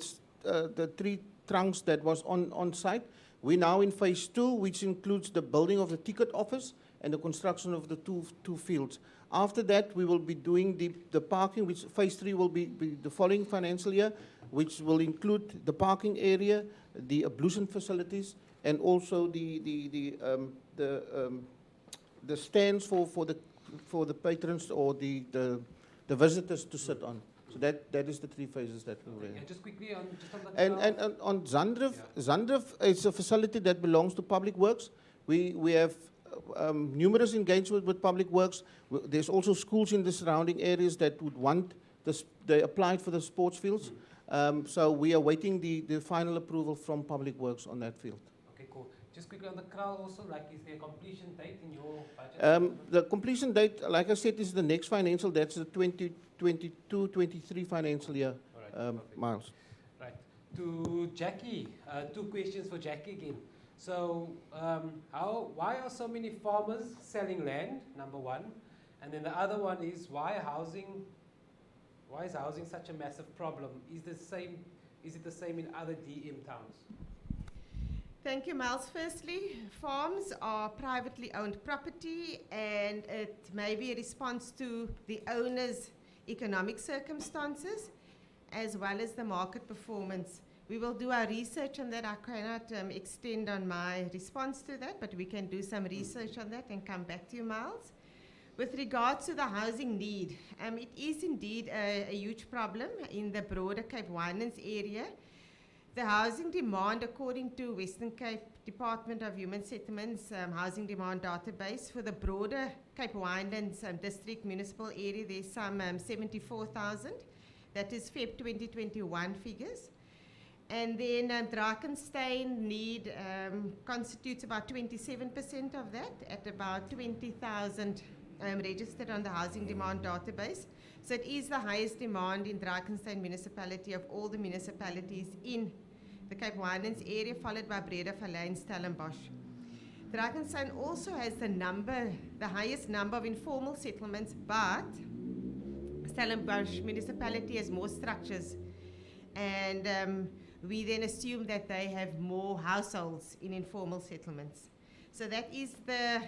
3 trunks that was on site. We're now in phase 2, which includes the building of the ticket office and the construction of the two fields. After that, we will be doing the parking, which phase 3 will be the following financial year, which will include the parking area, the ablution facilities, and also the stands for the patrons or the visitors to sit on. So that is the 3 phases that we're in. And just quickly on And on Zandrift, Zandrift is a facility that belongs to Public Works. We have numerous engagement with Public Works. There's also schools in the surrounding areas that would want this. They applied for the sports fields. So we are waiting the final approval from Public Works on that field. Okay, cool. Just quickly on the kraal also, like, is there a completion date in your budget? The completion date, like I said, is the next financial. That's the 2022-23 financial year, Miles. Right. To Jackie, 2 questions for Jackie again. So, why are so many farmers selling land? Number 1, and then the other one is why is housing such a massive problem? Is it the same in other DM towns? Thank you, Miles. Firstly, farms are privately owned property, and it may be a response to the owner's economic circumstances as well as the market performance. We will do our research on that. I cannot extend on my response to that, but we can do some research on that and come back to you, Miles. With regards to the housing need, it is indeed a huge problem in the broader Cape Winelands area. The housing demand, according to Western Cape Department of Human Settlements housing demand database, for the broader Cape Winelands district municipal area, there's some 74,000. That is Feb 2021 figures. And then Drakenstein need constitutes about 27% of that, at about 20,000 registered on the housing demand database. So it is the highest demand in Drakenstein Municipality of all the municipalities in the Cape Winelands area, followed by Breda, Vallei, Stellenbosch. Drakenstein also has the highest number of informal settlements, but Stellenbosch municipality has more structures, and we then assume that they have more households in informal settlements. So that is the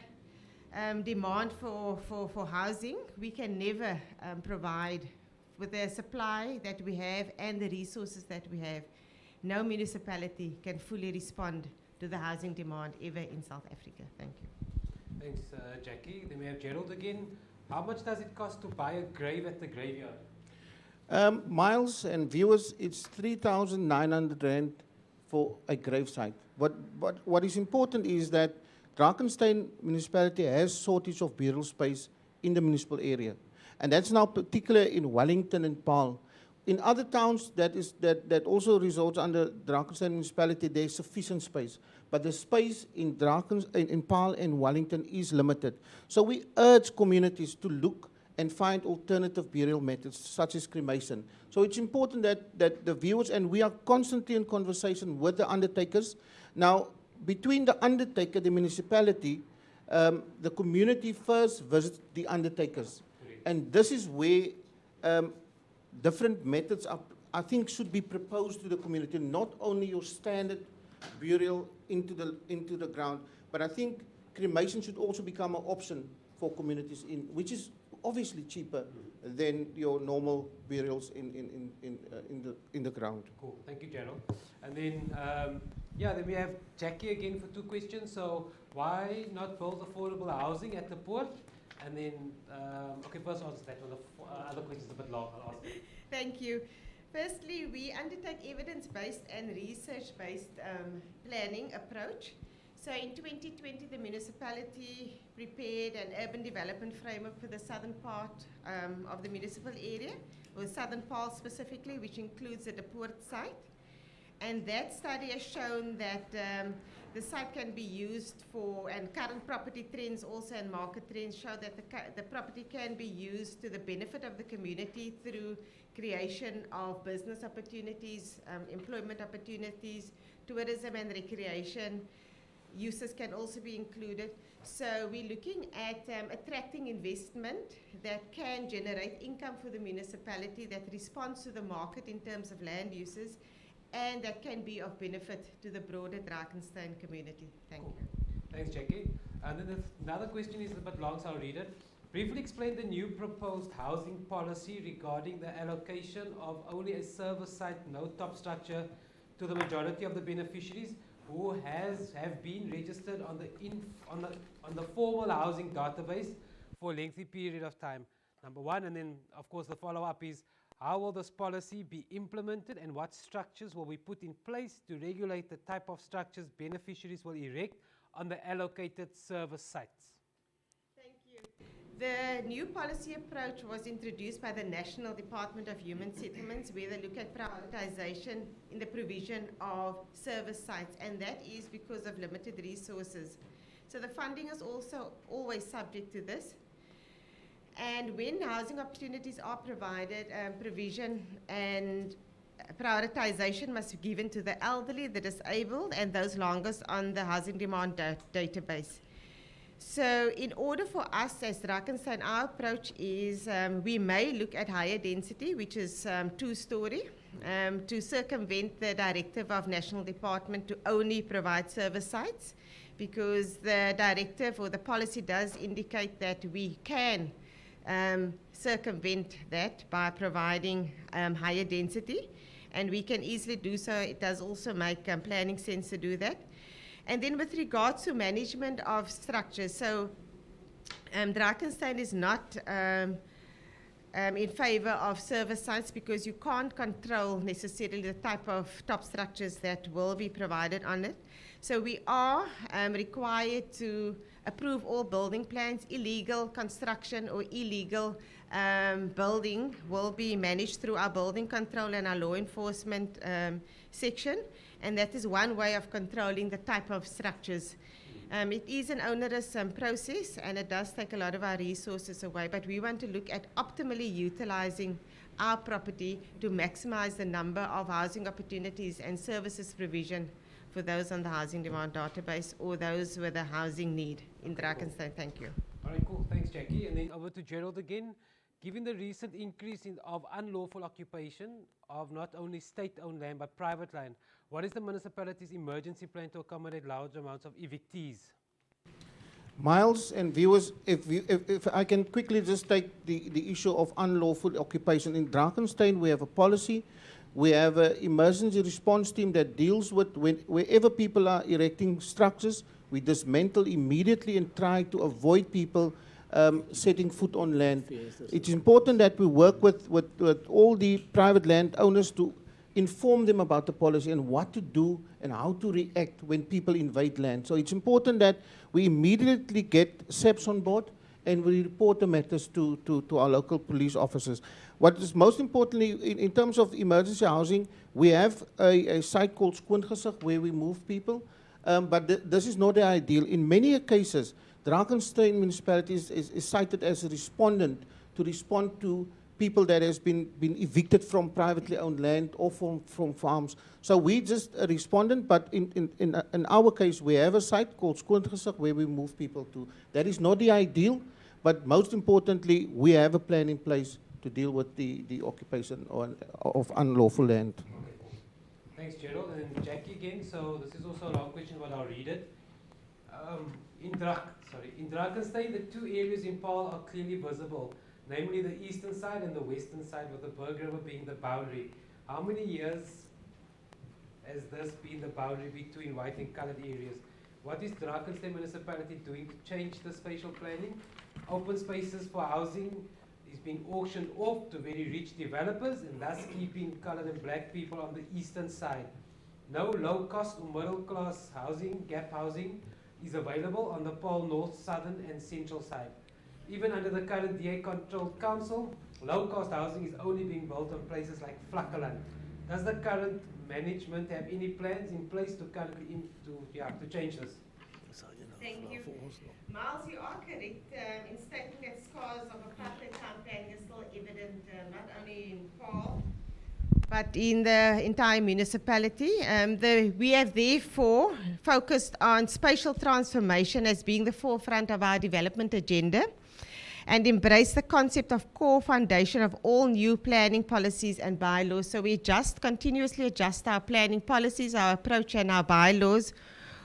demand for housing. We can never provide, with the supply that we have and the resources that we have, no municipality can fully respond to the housing demand ever in South Africa. Thank you. Thanks, Jackie. Then we have Gerald again. How much does it cost to buy a grave at the graveyard? Miles and viewers, it's 3,900 Rand for a gravesite. What is important is that Drakenstein Municipality has shortage of burial space in the municipal area. And that's now particular in Wellington and Paarl. In other towns that also results under Drakenstein Municipality, there's sufficient space. But the space in Paarl and Wellington is limited. So we urge communities to look and find alternative burial methods, such as cremation. So it's important that the viewers, and we are constantly in conversation with the undertakers. Now, between the undertaker, the municipality, the community first visits the undertakers. And this is where different methods, I think, should be proposed to the community, not only your standard burial into the ground, but I think cremation should also become an option for communities, which is obviously cheaper than your normal burials in the ground. Cool, thank you, Gerald. And then, then we have Jackie again for 2 questions. So why not build affordable housing at the port? And then, first answer that one. The other question is a bit long. I'll ask you. Thank you. Firstly, we undertake evidence-based and research-based planning approach. So in 2020, the municipality prepared an urban development framework for the southern part of the municipal area, or southern Paarl specifically, which includes the Port site. And that study has shown that the site can be used for, and current property trends also and market trends show that the property can be used to the benefit of the community through creation of business opportunities, employment opportunities, tourism and recreation. Uses can also be included. So we're looking at attracting investment that can generate income for the municipality, that responds to the market in terms of land uses, and that can be of benefit to the broader Drakenstein community. Thank you. Thanks, Jackie. And then another question is a bit long, so I'll read it. Briefly explain the new proposed housing policy regarding the allocation of only a service site, no top structure, to the majority of the beneficiaries who have been registered on the formal housing database for a lengthy period of time. Number one, and then of course the follow-up is, how will this policy be implemented and what structures will be put in place to regulate the type of structures beneficiaries will erect on the allocated service sites? Thank you. The new policy approach was introduced by the National Department of Human Settlements, where they look at prioritization in the provision of service sites, and that is because of limited resources. So the funding is also always subject to this. And when housing opportunities are provided, provision and prioritization must be given to the elderly, the disabled, and those longest on the housing demand database. So in order for us as Drakenstein, our approach is we may look at higher density, which is 2-story, to circumvent the directive of National Department to only provide service sites, because the directive or the policy does indicate that we can circumvent that by providing higher density, and we can easily do so. It does also make planning sense to do that. And then with regards to management of structures, so Drakenstein is not in favor of service sites, because you can't control necessarily the type of top structures that will be provided on it. So we are required to approve all building plans. Illegal construction or illegal building will be managed through our building control and our law enforcement section, and that is one way of controlling the type of structures. It is an onerous process, and it does take a lot of our resources away, but we want to look at optimally utilizing our property to maximize the number of housing opportunities and services provision for those on the housing demand database or those with a housing need in Drakenstein. Thank you. All right, cool. Thanks, Jackie. And then over to Gerald again. Given the recent increase of unlawful occupation of not only state-owned land but private land, what is the municipality's emergency plan to accommodate large amounts of evictees? Miles and viewers, if I can quickly just take the issue of unlawful occupation. In Drakenstein, we have a policy. We have an emergency response team that deals with wherever people are erecting structures, we dismantle immediately and try to avoid people setting foot on land. It's important that we work with all the private landowners to inform them about the policy and what to do and how to react when people invade land. So it's important that we immediately get SEPs on board and we report the matters to our local police officers. What is most importantly, in terms of emergency housing, we have a site called Skoongesig where we move people, but this is not the ideal. In many cases, Drakenstein Municipality is cited as a respondent to respond to people that has been evicted from privately owned land or from farms. So we just a respondent, but in our case, we have a site called Skoongesig where we move people to. That is not the ideal, but most importantly, we have a plan in place to deal with the occupation of unlawful land. Okay, cool. Thanks, Gerald. And Jackie again. So this is also a long question, but I'll read it. In Drakenstein, the two areas in Paarl are clearly visible, namely the eastern side and the western side, with the Berg River being the boundary. How many years has this been the boundary between white and colored areas? What is Drakenstein Municipality doing to change the spatial planning? Open spaces for housing is being auctioned off to very rich developers, and thus keeping colored and black people on the eastern side. No low-cost or middle-class housing, gap housing, is available on the Paarl North, Southern and Central side. Even under the current DA-controlled council, low-cost housing is only being built on places like Vlakkeland. Does the current management have any plans in place to currently to change this? Thank you. Miles, you are correct in stating that scars of apartheid town planning are still evident not only in Paarl, but in the entire municipality. We have therefore focused on spatial transformation as being the forefront of our development agenda, and embrace the concept of core foundation of all new planning policies and bylaws. So we continuously adjust our planning policies, our approach and our bylaws,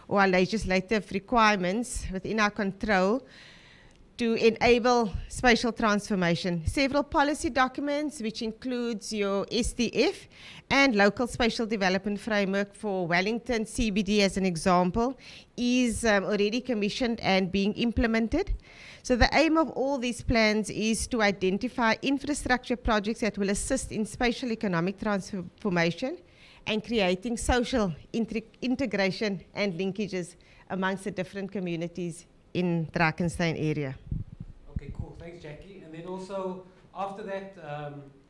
or our legislative requirements within our control to enable spatial transformation. Several policy documents, which includes your SDF and local spatial development framework for Wellington CBD as an example, is already commissioned and being implemented. So the aim of all these plans is to identify infrastructure projects that will assist in spatial economic transformation and creating social integration and linkages amongst the different communities in Drakenstein area. Okay, cool. Thanks, Jackie. And then also, after that,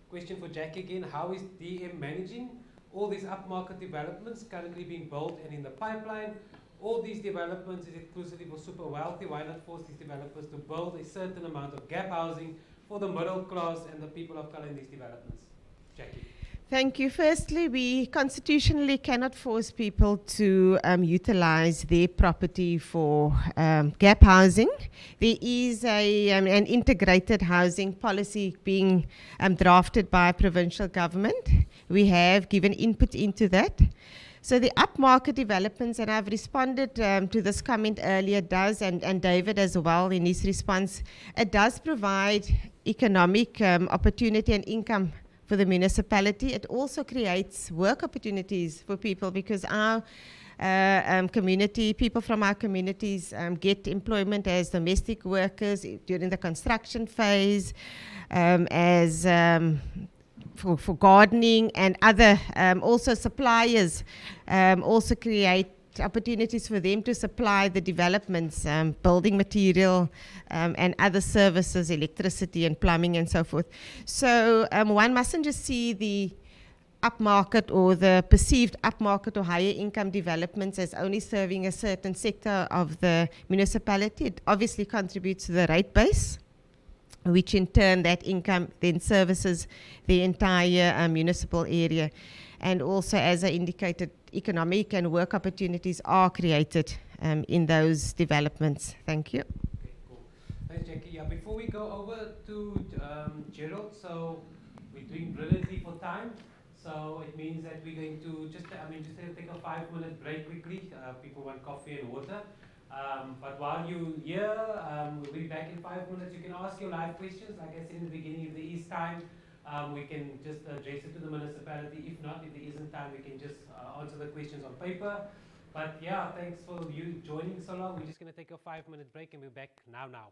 question for Jackie again, how is DM managing all these upmarket developments currently being built and in the pipeline? All these developments is exclusively for super wealthy. Why not force these developers to build a certain amount of gap housing for the middle class and the people of color in these developments? Jackie. Thank you. Firstly, we constitutionally cannot force people to utilize their property for gap housing. There is an integrated housing policy being drafted by provincial government, we have given input into that. So the upmarket developments, and I've responded to this comment earlier, does, and David as well in his response, it does provide economic opportunity and income for the municipality. It also creates work opportunities for people because our community, people from our communities get employment as domestic workers during the construction phase, as for gardening and other also suppliers also create opportunities for them to supply the developments, building material and other services, electricity and plumbing and so forth. So one mustn't just see the upmarket or the perceived upmarket or higher income developments as only serving a certain sector of the municipality. It obviously contributes to the rate base, which in turn that income then services the entire municipal area. And also, as I indicated, economic and work opportunities are created in those developments. Thank you. Okay, cool. Thanks, Jackie. Yeah, before we go over to Gerald, so we're doing brilliantly for time. So it means that we're going to just take a 5-minute break quickly. People want coffee and water. But while you're here, we'll be back in 5 minutes. You can ask your live questions. Like I said in the beginning, if there is time, we can just address it to the municipality. If not, if there isn't time, we can just answer the questions on paper. But yeah, thanks for you joining so long. We're just going to take a 5-minute break and we're back now.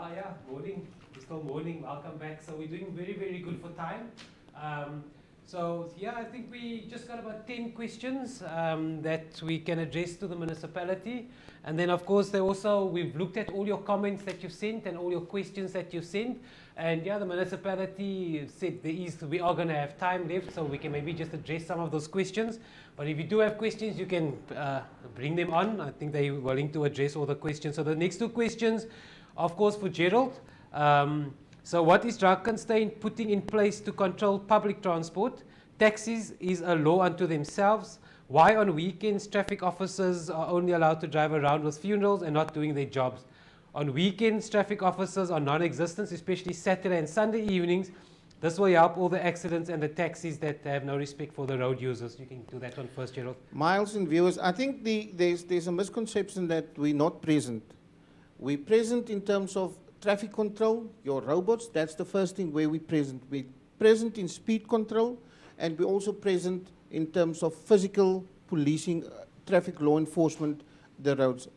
yeah, morning. It's still morning. Welcome back. So we're doing very, very good for time. So yeah, I think we just got about 10 questions that we can address to the municipality. And then of course we've looked at all your comments that you've sent and all your questions that you've sent. And yeah, the municipality said we are going to have time left, so we can maybe just address some of those questions. But if you do have questions, you can bring them on. I think they're willing to address all the questions. So the next two questions, of course, for Gerald. So what is Drakenstein putting in place to control public transport? Taxis is a law unto themselves. Why on weekends traffic officers are only allowed to drive around with funerals and not doing their jobs? On weekends, traffic officers are non-existent, especially Saturday and Sunday evenings. This will help all the accidents and the taxis that have no respect for the road users. You can do that one first, Gerald. Miles and viewers, I think there's a misconception that we're not present. We're present in terms of traffic control, your robots. That's the first thing where we're present. We're present in speed control, and we're also present in terms of physical policing, traffic law enforcement, the roads,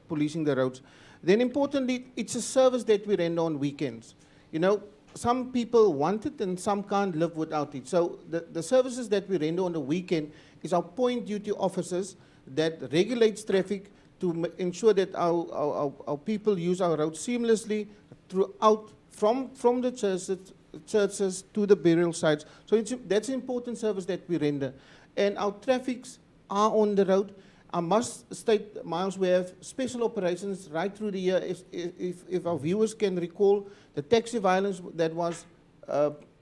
policing the roads. Then importantly, it's a service that we render on weekends. You know, some people want it and some can't live without it. So the services that we render on the weekend is our point duty officers that regulates traffic to ensure that our people use our roads seamlessly throughout, from the churches to the burial sites. So that's an important service that we render. And our traffics are on the road. I must state, Miles, we have special operations right through the year. If our viewers can recall the taxi violence that was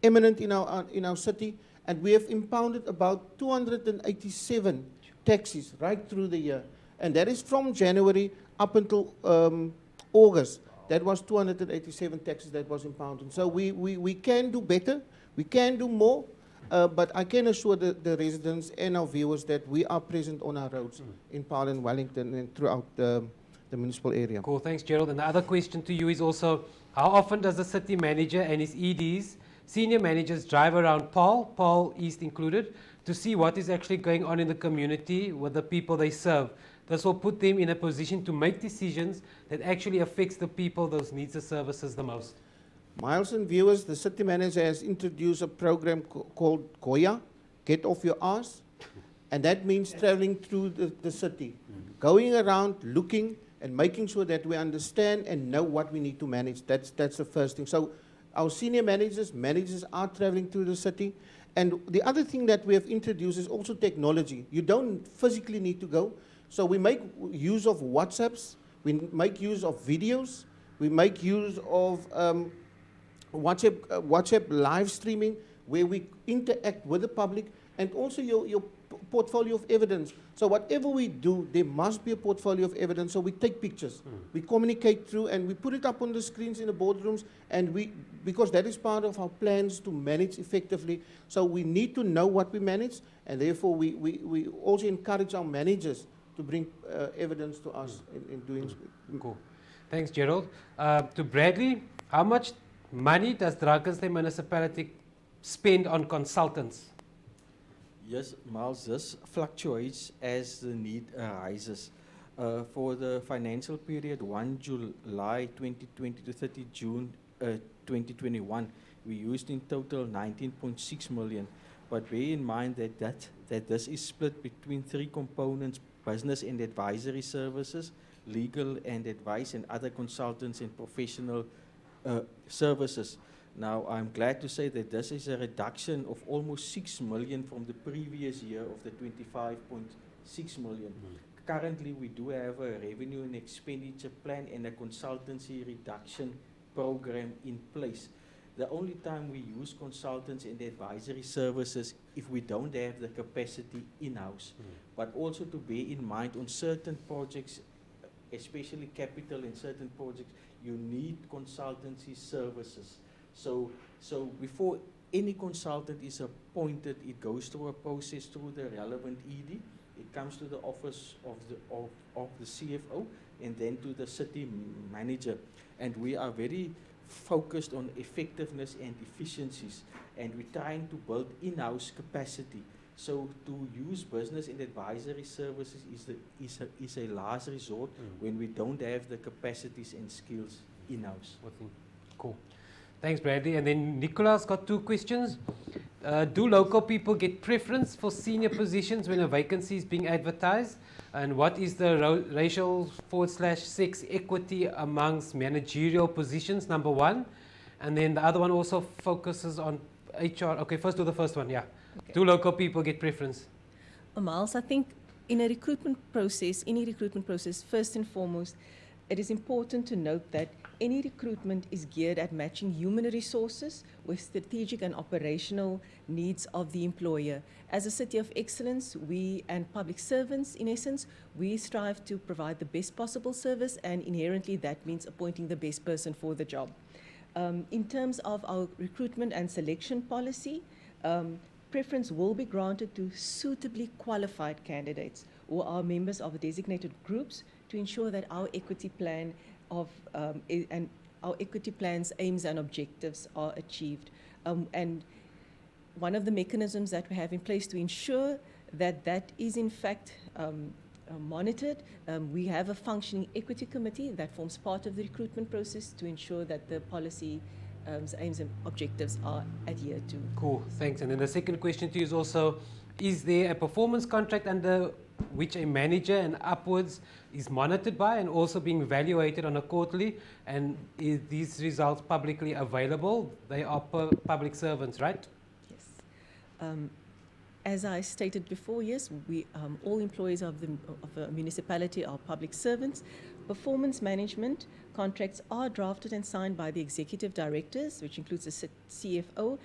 imminent in our city, and we have impounded about 287 taxis right through the year. And that is from January up until August. That was 287 taxis that was impounded. So we can do better, we can do more. But I can assure the residents and our viewers that we are present on our roads in Paarl and Wellington and throughout the municipal area. Cool, thanks, Gerald. And the other question to you is also, how often does the city manager and his EDs, senior managers, drive around Paarl East included, to see what is actually going on in the community with the people they serve? This will put them in a position to make decisions that actually affects the people that needs the services the most. Miles and viewers, the city manager has introduced a program called Goya, Get Off Your Ass, and that means traveling through the city, going around, looking, and making sure that we understand and know what we need to manage. That's the first thing. So our senior managers are traveling through the city. And the other thing that we have introduced is also technology. You don't physically need to go. So we make use of WhatsApps, we make use of videos, we make use of WhatsApp live streaming, where we interact with the public, and also your portfolio of evidence. So whatever we do, there must be a portfolio of evidence. So we take pictures, we communicate through, and we put it up on the screens in the boardrooms, and because that is part of our plans to manage effectively. So we need to know what we manage, and therefore we also encourage our managers to bring evidence to us in doing so. Cool. Thanks, Gerald. To Bradley, how much money does Drakenstein Municipality spend on consultants? Yes, Miles, this fluctuates as the need arises. For the financial period 1 July 2020 to 30 June 2021, we used in total 19.6 million. But bear in mind that this is split between three components: business and advisory services, legal and advice, and other consultants and professional services. Now, I'm glad to say that this is a reduction of almost 6 million from the previous year of the 25.6 million. Currently, we do have a revenue and expenditure plan and a consultancy reduction program in place. The only time we use consultants and advisory services if we don't have the capacity in-house. But also to bear in mind, on certain projects, especially capital and certain projects, you need consultancy services. So before any consultant is appointed, it goes through a process through the relevant ED. It comes to the office of the CFO and then to the city manager. And we are very focused on effectiveness and efficiencies, and we're trying to build in-house capacity. So to use business and advisory services is a last resort when we don't have the capacities and skills. in-house. Cool. Thanks, Bradley. And then Nicola's got two questions. Do local people get preference for senior positions when a vacancy is being advertised? And what is the racial/sex equity amongst managerial positions, number one? And then the other one also focuses on HR. Okay, first do the first one, yeah. Okay. Do local people get preference? Miles, I think in a recruitment process, any recruitment process, first and foremost, it is important to note that any recruitment is geared at matching human resources with strategic and operational needs of the employer. As a city of excellence, we and public servants, in essence, we strive to provide the best possible service, and inherently that means appointing the best person for the job. In terms of our recruitment and selection policy, preference will be granted to suitably qualified candidates who are members of designated groups to ensure that our equity plan and our equity plan's aims and objectives are achieved. And one of the mechanisms that we have in place to ensure that that is in fact monitored, we have a functioning equity committee that forms part of the recruitment process to ensure that the policy aims and objectives are adhered to. Cool, thanks. And then the second question to you is also, is there a performance contract under which a manager and upwards is monitored by and also being evaluated on a quarterly? And is these results publicly available? They are public servants, right? Yes. As I stated before, yes, we all employees of a municipality are public servants. Performance management contracts are drafted and signed by the executive directors, which includes the CFO,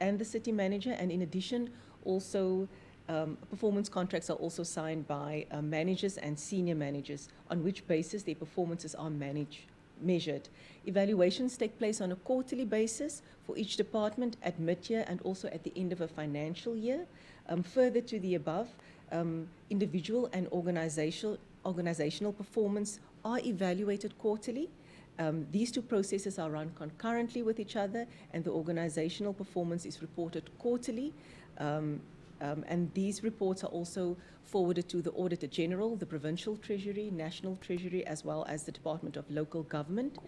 and the city manager, and in addition, also performance contracts are also signed by managers and senior managers, on which basis their performances are measured. Evaluations take place on a quarterly basis for each department at mid-year and also at the end of a financial year. Further to the above, individual and organizational performance are evaluated quarterly. These two processes are run concurrently with each other, and the organizational performance is reported quarterly. And these reports are also forwarded to the Auditor General, the Provincial Treasury, National Treasury, as well as the Department of Local Government.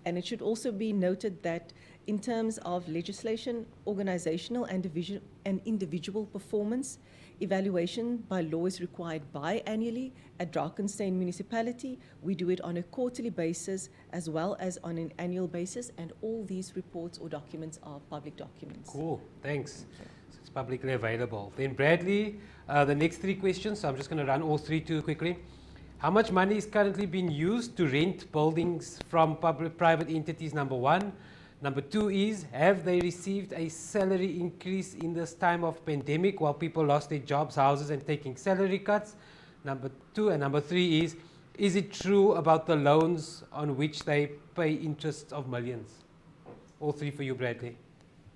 And it should also be noted that in terms of legislation, organizational and individual performance, evaluation by law is required biannually. At Drakenstein Municipality, we do it on a quarterly basis as well as on an annual basis, and all these reports or documents are public documents. Cool, thanks. So it's publicly available. Then Bradley, the next three questions, so I'm just going to run all three too quickly. How much money is currently being used to rent buildings from private entities, number one? Number two is, have they received a salary increase in this time of pandemic while people lost their jobs, houses, and taking salary cuts? Number two, and number three is it true about the loans on which they pay interest of millions? All three for you, Bradley.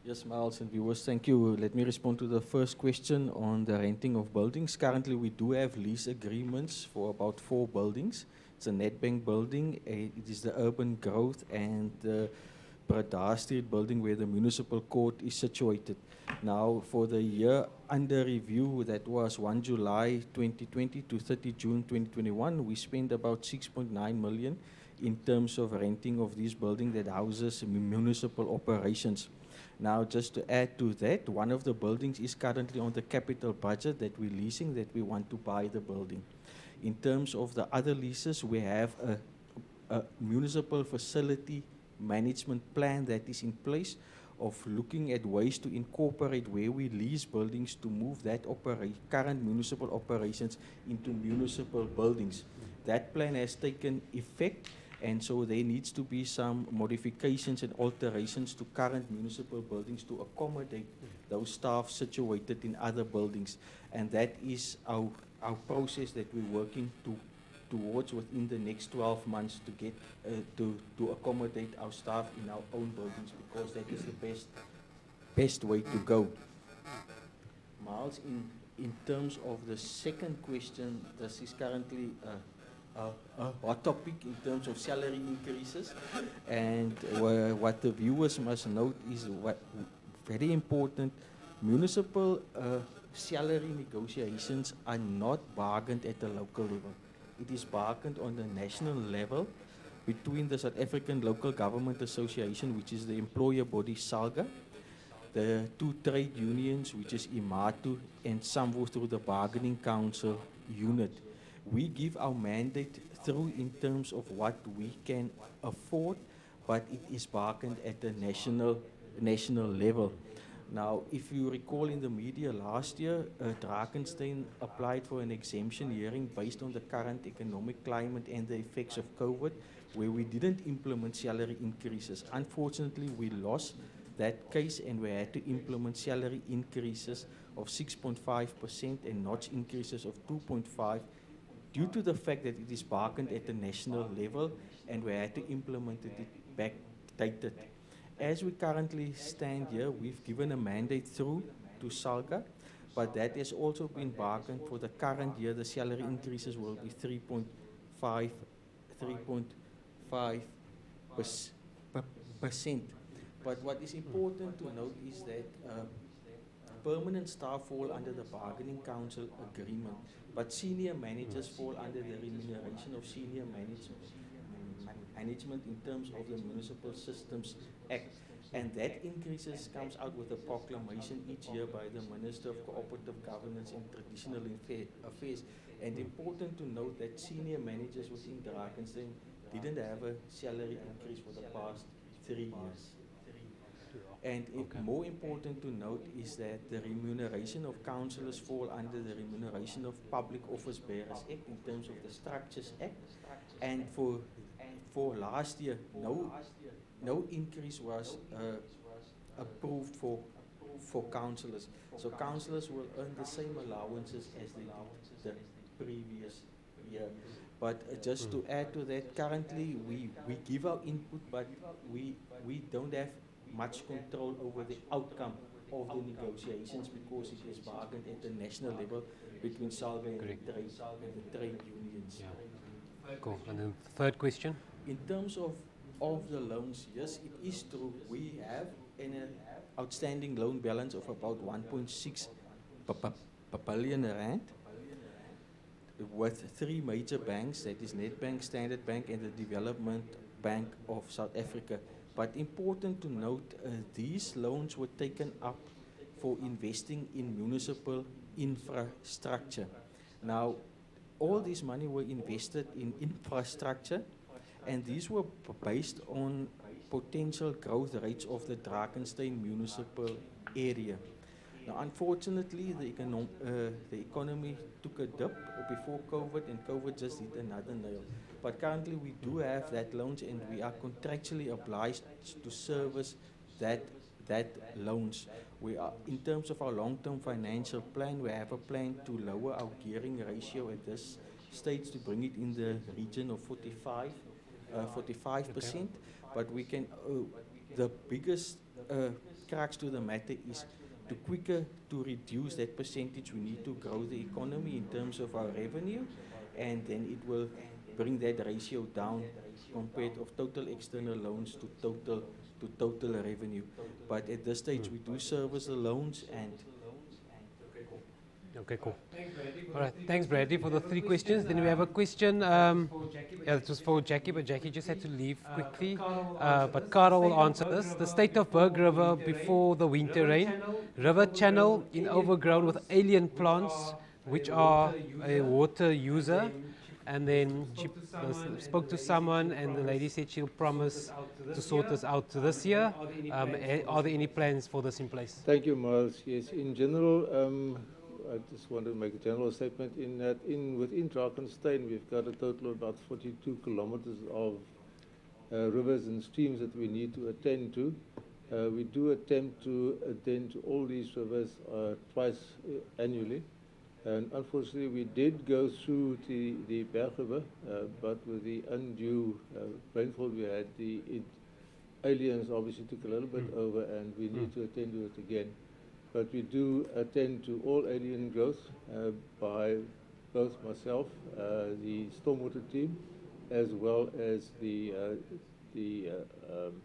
Yes, Miles and viewers, thank you. Let me respond to the first question on the renting of buildings. Currently, we do have lease agreements for about 4 buildings. It's a Nedbank building, it is the Urban Growth, and the Bradar Street building where the municipal court is situated. Now, for the year under review, that was 1 July 2020 to 30 June 2021, we spent about 6.9 million in terms of renting of these buildings that houses municipal operations. Now, just to add to that, one of the buildings is currently on the capital budget that we're leasing, that we want to buy the building. In terms of the other leases, we have a municipal facility management plan that is in place of looking at ways to incorporate where we lease buildings to move that current municipal operations into municipal buildings. That plan has taken effect, and so there needs to be some modifications and alterations to current municipal buildings to accommodate those staff situated in other buildings. And that is our process that we're working towards within the next 12 months to get to accommodate our staff in our own buildings, because that is the best way to go. Miles, in terms of the second question, this is currently a hot topic in terms of salary increases, and what the viewers must note is what very important: municipal salary negotiations are not bargained at the local level. It is bargained on the national level between the South African Local Government Association, which is the employer body SALGA, the two trade unions, which is IMATU and SAMWO through the Bargaining Council unit. We give our mandate through in terms of what we can afford, but it is bargained at the national level. Now, if you recall in the media last year, Drakenstein applied for an exemption hearing based on the current economic climate and the effects of COVID, where we didn't implement salary increases. Unfortunately, we lost that case and we had to implement salary increases of 6.5% and notch increases of 2.5% due to the fact that it is bargained at the national level and we had to implement it backdated. As we currently stand here, we've given a mandate through to SALGA, but that has also been bargained for the current year. The salary increases will be 3.5%. But what is important to note is that permanent staff fall under the Bargaining Council agreement, but senior managers fall under the remuneration of senior management in terms of the Municipal Systems Act. And that increases comes out with a proclamation each year by the Minister of Cooperative Governance and Traditional Affairs. And important to note that senior managers within Drakenstein didn't have a salary increase for the past 3 years. And more important to note is that the remuneration of councillors fall under the Remuneration of Public Office Bearers Act in terms of the Structures Act. And for last year, no increase was approved for councillors. So councillors will earn the same allowances as they did the previous year. But just to add to that, currently we give our input, but we don't have much control over the outcome of the negotiations because it is bargained at the national level between SALGA and the trade unions. Yeah. Cool. And then the third question? In terms of the loans, yes, it is true. We have an outstanding loan balance of about 1.6 billion rand with 3 major banks, that is Nedbank, Standard Bank and the Development Bank of South Africa. But important to note, these loans were taken up for investing in municipal infrastructure. Now, all this money were invested in infrastructure, and these were based on potential growth rates of the Drakenstein municipal area. Now, unfortunately, the economy took a dip before COVID, and COVID just hit another nail. But currently, we do have that loans, and we are contractually obliged to service that loans. We are, in terms of our long-term financial plan, we have a plan to lower our gearing ratio at this stage to bring it in the region of 45%. Okay. But we can. The biggest crux to the matter is to reduce that percentage, we need to grow the economy in terms of our revenue, and then it will bring that ratio down compared of total external loans to total revenue. But at this stage, we do service the loans and. Okay, cool. All right, thanks, Bradley, for the 3 questions. Then we have a question. It was for Jackie, but Jackie just had to leave quickly. But Carl will answer this. The state of Berg River before the winter rain. River channel in overgrown with alien plants, which are a water user. And then she spoke to someone, and the lady said she'll promise to sort this out this year. Are there any plans for this in place? Thank you, Miles. Yes, in general, I just want to make a general statement in that within Drakenstein, we've got a total of about 42 kilometers of rivers and streams that we need to attend to. We do attempt to attend to all these rivers twice annually. And unfortunately, we did go through the Berg River, but with the undue rainfall we had, the aliens obviously took a little bit over, and we need to attend to it again. But we do attend to all alien growth by both myself, the stormwater team, as well as the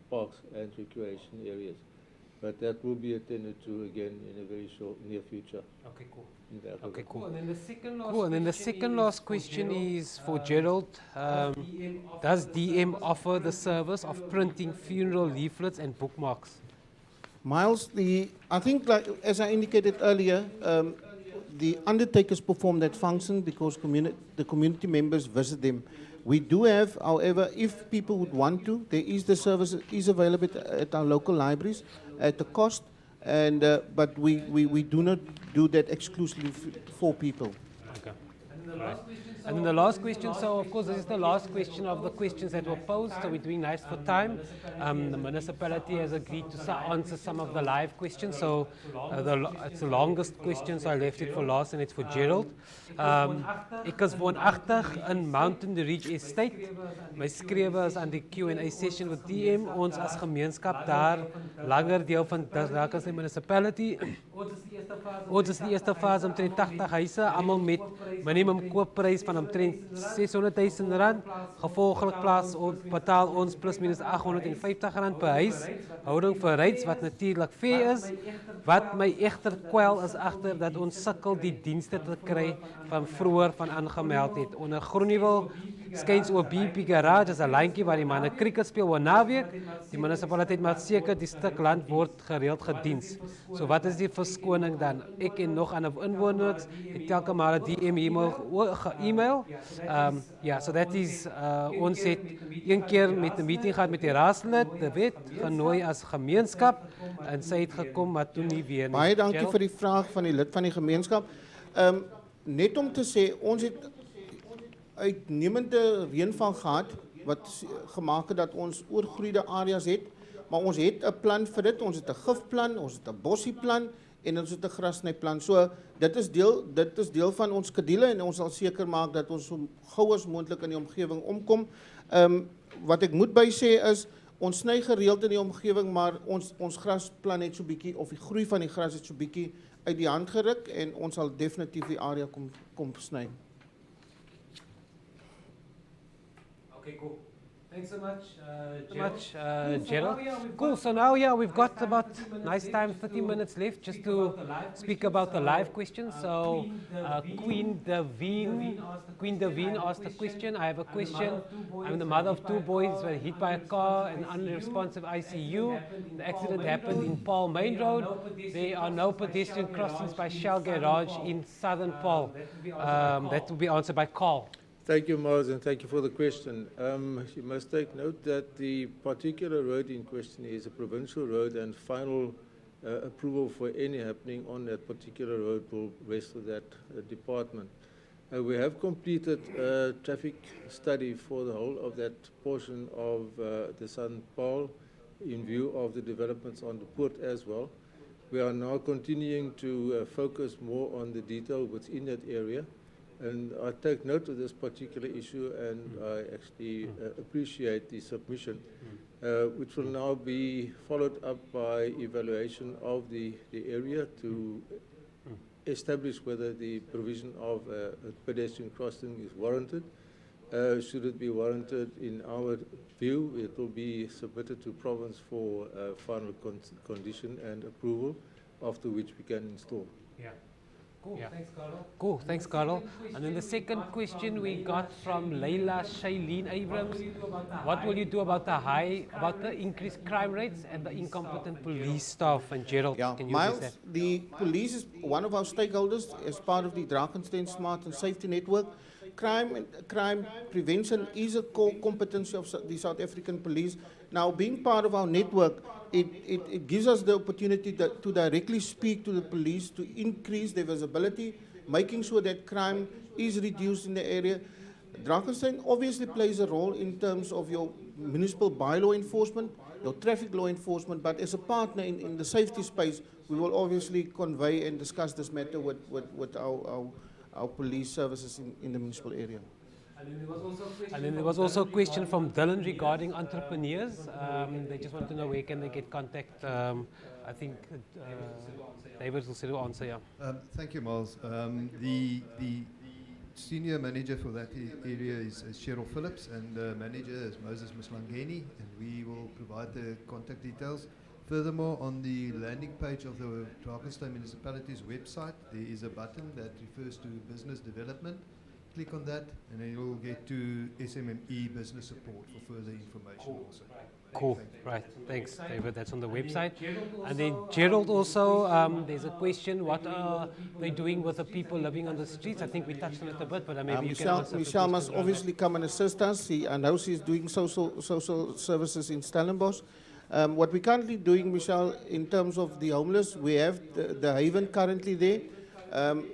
parks and recreation areas. but that will be attended to again in a very near future. Okay, cool. In the Okay, cool. Cool. And then the second last question is for Gerald. Does DM offer the service of printing funeral leaflets and bookmarks? Miles, I think, like, as I indicated earlier, the undertakers perform that function because the community members visit them. We do have, however, if people would want to, there is the service is available at our local libraries at a cost, and but we do not do that exclusively for people. Okay. Right. And then the last question, so of course this is the last question of the questions that were posed, so we're doing nice for time. The municipality has agreed to answer some of the live questions, so it's the longest question, so I left it for last and it's for Gerald. Ek is woonagtig in Mountain Ridge Estate. My skrewe is aan die Q&A session with DM. Ons as gemeenskap daar langer deel van Drakenstein Municipality. Ons is die eerste fase omtrent 80 huise, almal met minimum koopprys van omtrent R600,000. Gevolglik betaal ons plus minus R850 per huis. Houding vir rates wat natuurlik fair is. Wat my egter kwel is agter dat ons sukkel die dienste te kry van vroeër van aangemeld het. Onder Groenewil skyns OBP garage as 'n lyntjie waar die manne cricket speel oor naweek. Die munisipaliteit maak seker die stuk land word gereeld gediens. So wat is die verskoning dan? Ek en nog ander inwoners het telke male die e-mail. Ja, so that is ons het een keer met 'n meeting gehad met die raadslid, die wet genooi as gemeenskap en sy het gekom maar toe nie weer nie. Baie dankie vir die vraag van die lid van die gemeenskap. Net om te sê, ons het uitnemende reënval gehad wat gemaak het dat ons oorgroeide areas het, maar ons het 'n plan vir dit. Ons het 'n gifplan, ons het 'n bossieplan en ons het 'n grasnyplan. So dit is deel van ons skedule en ons sal seker maak dat ons so gou as moontlik in die omgewing omkom. Wat ek moet by sê is ons sny gereeld in die omgewing, maar ons grasplan het so bietjie of die groei van die gras het so bietjie uit die hand geruk en ons sal definitief die area kom sny. Okay, cool. Thanks so much, Gerald. Cool, so now, yeah, we've got about nice time, 30 minutes left just to speak about the live questions. So, Queen Devine asked a question. I have a question. I'm the mother of two boys who were hit by a car and unresponsive ICU. The accident happened in Paul Main Road. There are no pedestrian crossings by Shell Garage in Southern Paul. That will be answered by Carl. Thank you, Miles, and thank you for the question. You must take note that the particular road in question is a provincial road, and final approval for any happening on that particular road will rest with that department. We have completed a traffic study for the whole of that portion of the Southern Paul in view of the developments on the port as well. We are now continuing to focus more on the detail within that area. And I take note of this particular issue, and I actually appreciate the submission, which will now be followed up by evaluation of the area to establish whether the provision of a pedestrian crossing is warranted. Should it be warranted, in our view, it will be submitted to province for final condition and approval, after which we can install. Yeah. Cool, yeah. Thanks, Carlo. Cool, thanks, Carlo. And then the second question we got from Leila Shailene Abrams. What will you do about the increased crime rates and the incompetent police staff? And Gerald, can you Miles, address that? the police is one of our stakeholders as part of the Drakenstein Smart and Safety Network. Crime prevention is a core competency of the South African police. Now, being part of our network, it gives us the opportunity to directly speak to the police to increase their visibility, making sure that crime is reduced in the area. Drakenstein obviously plays a role in terms of your municipal bylaw enforcement, your traffic law enforcement, but as a partner in the safety space, we will obviously convey and discuss this matter with our police services in the municipal area. And then there was also a question from Dylan regarding entrepreneurs. They just want to know where can they get contact. I think David will answer, yeah. Thank you, Miles. The senior manager for that area is Cheryl Phillips, and the manager is Moses Mslangeni, and we will provide the contact details Furthermore, on the landing page of the Drakenstein Municipality's website, there is a button that refers to business development. Click on that, and then you'll get to SMME business support for further information also. Cool, Thank you. right. Thanks, David. That's on the website. And then Gerald also, there's a question, what are they doing with the people living on the streets? I think we touched on it a bit, but maybe you can answer. Michelle must obviously come and assist us. I know she's doing social services in Stellenbosch. What we're currently doing, Michelle, in terms of the homeless, we have the Haven currently there.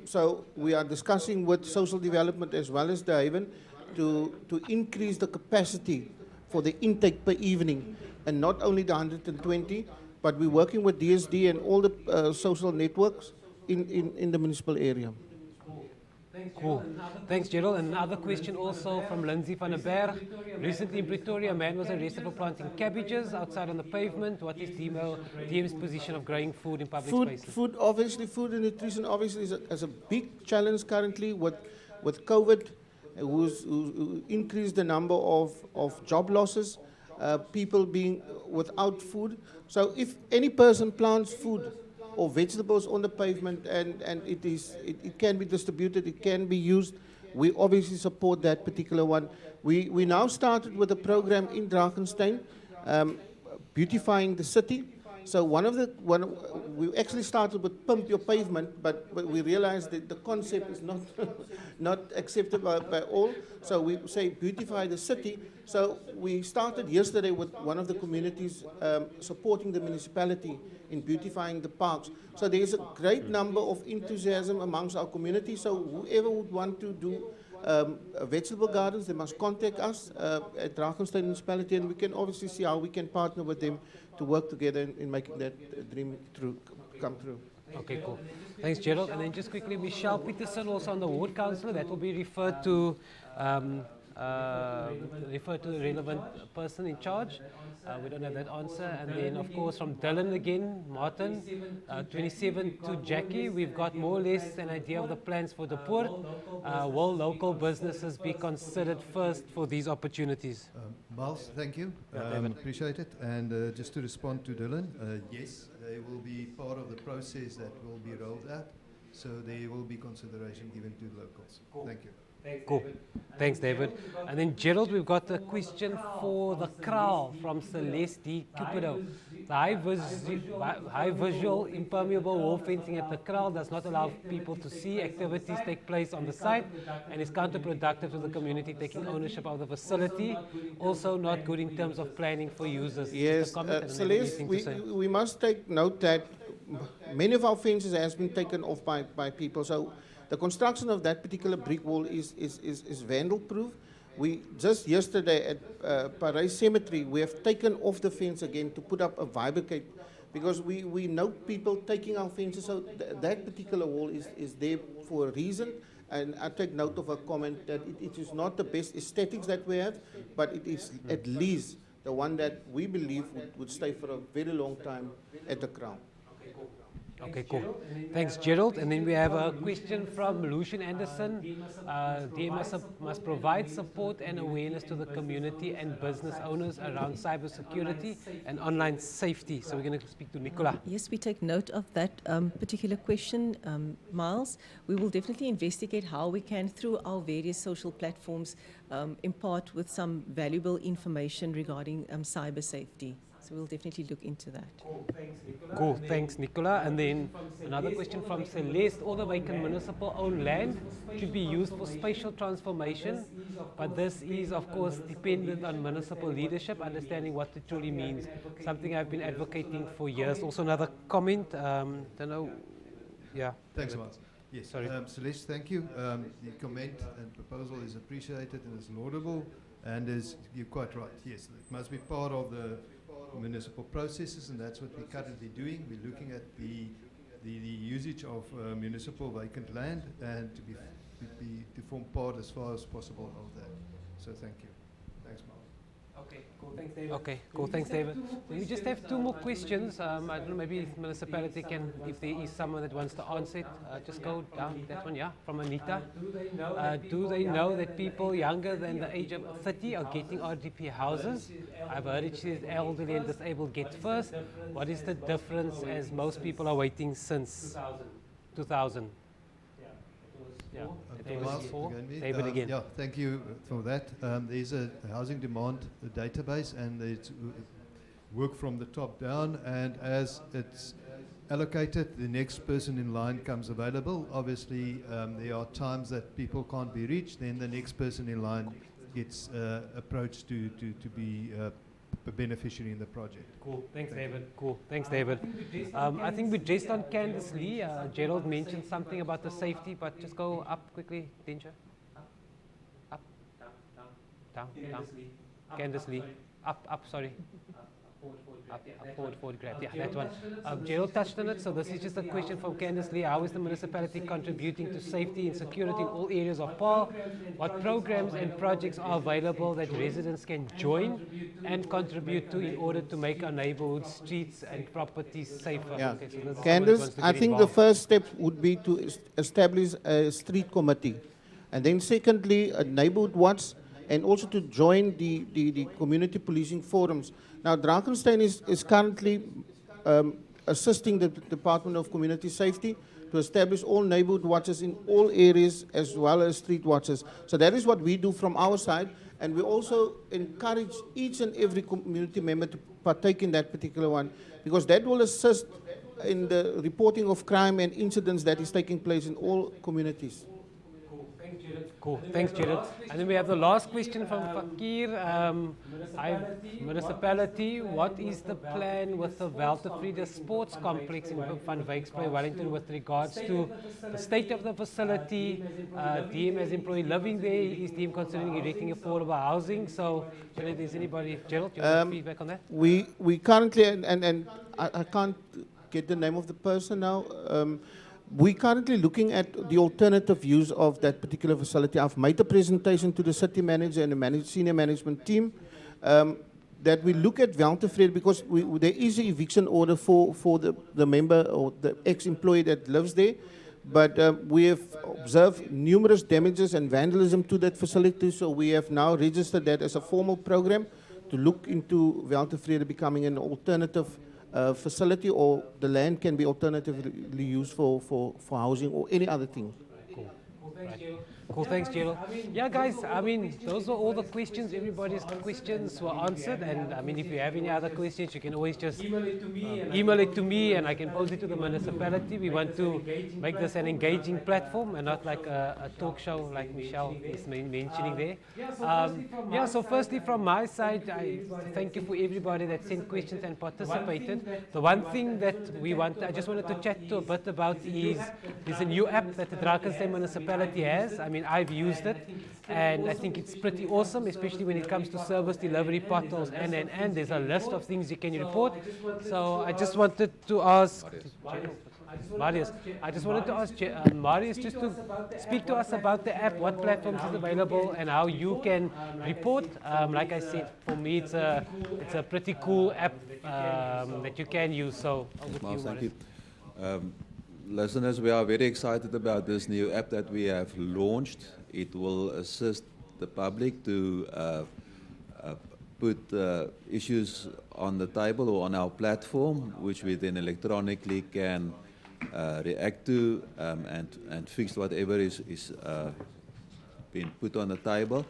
So we are discussing with social development as well as the Haven to increase the capacity for the intake per evening, and not only the 120, but we're working with DSD and all the social networks in the municipal area. Cool. Thanks, Gerald. And another question also from Lindsay van der Berg. Recently in Pretoria, a man was arrested for planting cabbages outside on the pavement. What is DM's position of growing food in public spaces? Food and nutrition obviously is a big challenge currently with COVID, who increased the number of job losses, people being without food. So if any person plants food or vegetables on the pavement and it can be distributed, it can be used, we obviously support that particular one. We now started with a program in Drakenstein, beautifying the city. So we actually started with pump your pavement, but we realized that the concept is not accepted by all. So we say beautify the city. So we started yesterday with one of the communities supporting the municipality in beautifying the parks. So there is a great number of enthusiasm amongst our community. So whoever would want to do vegetable gardens, they must contact us at Drakenstein Municipality, and we can obviously see how we can partner with them to work together in making that dream come true. Okay, cool. Thanks, Gerald. And then just quickly, Michelle Peterson, also on the ward councillor, that will be referred to the relevant person in charge. We don't have that answer. And then, of course, from Dylan again, Martin, 27 to Jackie, we've got more or less an idea of the plans for the port. Will local businesses be considered first for these opportunities? Miles, thank you. Appreciate it. And just to respond to Dylan, yes, they will be part of the process that will be rolled out. So there will be consideration given to locals. Thank you. Cool. Thanks, David. And then, Gerald, we've got a question for the Kraal from Celeste D. Cupido. The high visual impermeable wall fencing at the Kraal does not allow people to see activities take place on the site and is counterproductive to the community taking ownership of the facility. Also not good in terms of planning for users. Yes, Celeste, we must take note that many of our fences has been taken off by people. So the construction of that particular brick wall is vandal proof. We just yesterday at Paris Cemetery, we have taken off the fence again to put up a vibricate because we know people taking our fences. So that particular wall is there for a reason. And I take note of a comment that it is not the best aesthetics that we have, but it is at least the one that we believe would stay for a very long time at the Crown. Okay, cool. Thanks, Gerald. And then we have a question from Lucian Anderson. DM must provide support and awareness to the community and business owners around cybersecurity and online safety. So we're going to speak to Nicola. Yes, we take note of that particular question, Miles. We will definitely investigate how we can, through our various social platforms, impart with some valuable information regarding cyber safety. So we'll definitely look into that. Cool, thanks, Nicola. And then another question from Celeste. All the vacant municipal-owned land should be used for spatial transformation, but this is, of course, dependent on municipal leadership, understanding what it truly means. Something I've been advocating for years. Also another comment, don't know, yeah. Thanks, Miles. Yes, sorry. Celeste, thank you. The comment and proposal is appreciated and is laudable, and you're quite right. Yes, it must be part of the municipal processes, and that's what we're currently doing. We're looking at the usage of municipal vacant land and to form part as far as possible of that. So thank you. Thanks, Mark. Okay, cool. Thanks, David. Okay, cool. Thanks, David. So you just have two more questions. I don't know, maybe if municipality can, if there is someone that wants to answer it, just go down that one, yeah, from Anita. Do they know that people younger than the age of 30 are getting RDP houses? I've heard it says elderly and disabled get first. What is the difference as most people are waiting since 2000? Yeah. David Miles, before. again, David again. Yeah, thank you for that. There's a housing demand database, and it's work from the top down, and as it's allocated, the next person in line comes available. Obviously, there are times that people can't be reached, then the next person in line gets approached to be a beneficiary in the project. Cool. Thanks, David. Cool. Thanks, David. I think we just on Candice Lee. Gerald mentioned something about the safety, but just go up quickly, Danger. Up, down, down. Candice Lee. Up, sorry. Forward, grab. Yeah, that one. Gerald touched on it, so this is just a question from Candice Lee. How is the municipality contributing to safety and security in all areas of Paarl? What programs and projects are available that residents can join and contribute to in order to make our neighborhood streets and properties safer? Yeah. Okay, so this is someone that Candace, wants to I get think the involved. first step would be to establish a street committee. And then secondly, a neighborhood watch, and also to join the community policing forums. Now, Drakenstein is currently assisting the Department of Community Safety to establish all neighborhood watches in all areas as well as street watches. So that is what we do from our side, and we also encourage each and every community member to partake in that particular one, because that will assist in the reporting of crime and incidents that is taking place in all communities. Cool. Thanks, Gerald. And then we have the last question from Fakir. Municipality, what is the plan with the Weltevrede Sports Complex in Van Wyksplay, Wellington, with regards to the state of the facility? DM as employee living there, is DM considering erecting affordable housing? So, if there's anybody, Gerald, do you want feedback on that? We currently, and I can't get the name of the person now. We're currently looking at the alternative use of that particular facility. I've made a presentation to the city manager and the senior management team that we look at Weltevrede, because there is an eviction order for the member or the ex-employee that lives there. But we have observed numerous damages and vandalism to that facility, so we have now registered that as a formal program to look into Weltevrede becoming an alternative facility, or the land can be alternatively used for housing or any other thing. Cool. Cool, thanks, Gerald. Yeah, guys, I mean, those are all the questions. Everybody's questions were answered. And I mean, if you have any other questions, you can always just email it to me and I can pose it to the municipality. We want to make this an engaging platform and not like a talk show like Michelle is mentioning there. Yeah, so firstly, from my side, I thank you for everybody that sent questions and participated. The one thing that I just wanted to chat to a bit about is there's a new app that the Drakenstein Municipality has. I mean, I've used it, and I think it's pretty awesome, especially when it comes to service delivery potholes, and there's a list of things you can report. So I just wanted to ask Marius, Marius just to speak to us about the app, what platforms is available, and how you can report. Like I said, for me, it's a pretty cool app that you can use. So over to you, Miles, thank Marius. you. Listeners, we are very excited about this new app that we have launched. It will assist the public to put issues on the table or on our platform, which we then electronically can react to and fix whatever is being put on the table.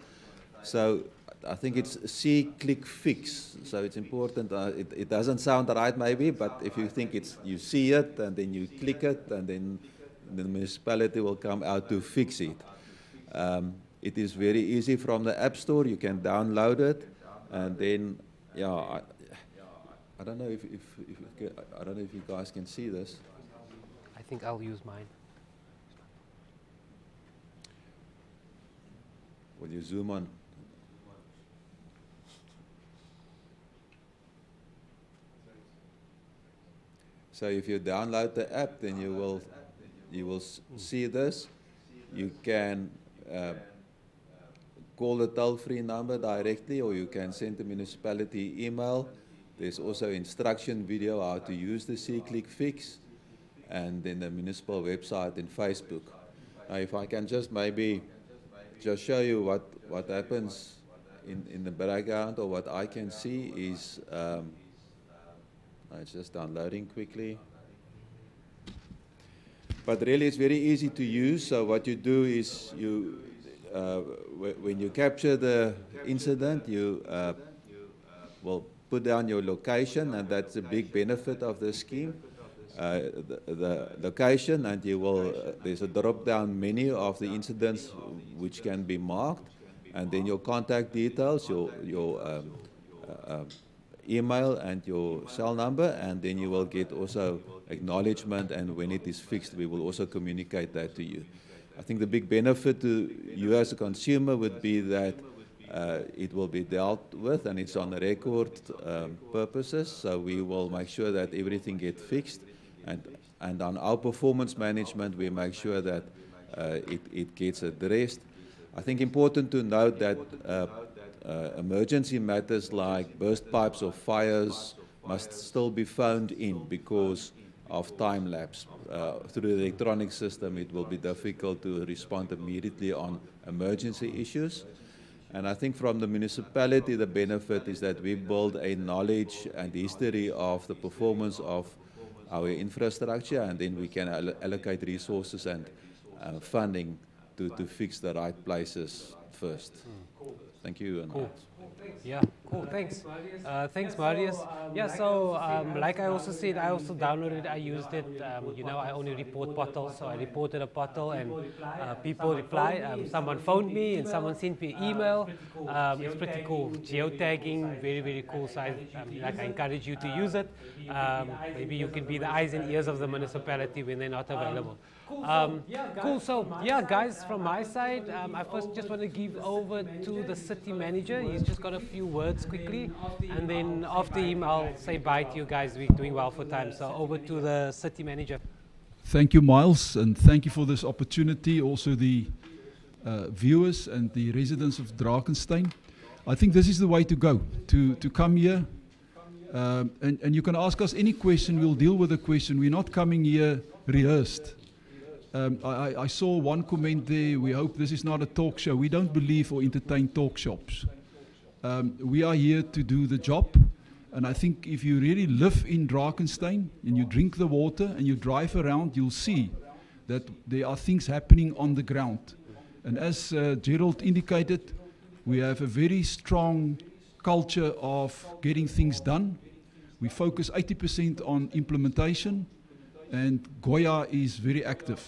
So I think it's see, click, fix. So it's important. It doesn't sound right maybe, but if you think you see it and then you click it, and then the municipality will come out to fix it. It is very easy from the App Store. You can download it, and then I don't know if you guys can see this. I think I'll use mine. Will you zoom on? So if you download the app, then you will see this. You can call the toll-free number directly, or you can send the municipality email. There's also instruction video how to use the C-Click fix, and then the municipal website and Facebook. Now, if I can just maybe just show you what happens in the background, or what I can see is, it's just downloading quickly. But really it's very easy to use. So what you do is you, when you capture the incident, you will put down your location, and that's a big benefit of the scheme. The location, and you will, there's a drop-down menu of the incidents which can be marked, and then your contact details, your email and your cell number, and then you will get also acknowledgement, and when it is fixed, we will also communicate that to you. I think the big benefit to you as a consumer would be that it will be dealt with, and it's on record purposes, so we will make sure that everything gets fixed. And on our performance management, we make sure that it gets addressed. I think important to note that emergency matters like burst pipes or fires must still be phoned in because of time lapse. Through the electronic system, it will be difficult to respond immediately on emergency issues. And I think from the municipality, the benefit is that we build a knowledge and history of the performance of our infrastructure, and then we can allocate resources and funding to fix the right places first. Thank you. And cool. Yeah, cool. Thanks. Thanks, Marius. Yeah, so like I also said, I also downloaded, I used it. You know, I only report potholes, so I reported a pothole, and people replied. Someone phoned me, and someone sent me an email. It's pretty cool. Geotagging, very, very cool. So I encourage you to use it. Maybe you can be the eyes and ears of the municipality when they're not available. Cool. So yeah, guys, from my side, I first just want to give over to the city manager. He's just got a few words quickly, and then after him, I'll say bye to you guys. We're doing well for time. So over to the city manager. Thank you, Miles, and thank you for this opportunity. Also the viewers and the residents of Drakenstein. I think this is the way to go, to come here. And you can ask us any question, we'll deal with the question. We're not coming here rehearsed. I saw one comment there, we hope this is not a talk show. We don't believe or entertain talk shops. We are here to do the job. And I think if you really live in Drakenstein and you drink the water and you drive around, you'll see that there are things happening on the ground. And as Gerald indicated, we have a very strong culture of getting things done. We focus 80% on implementation, and Goya is very active.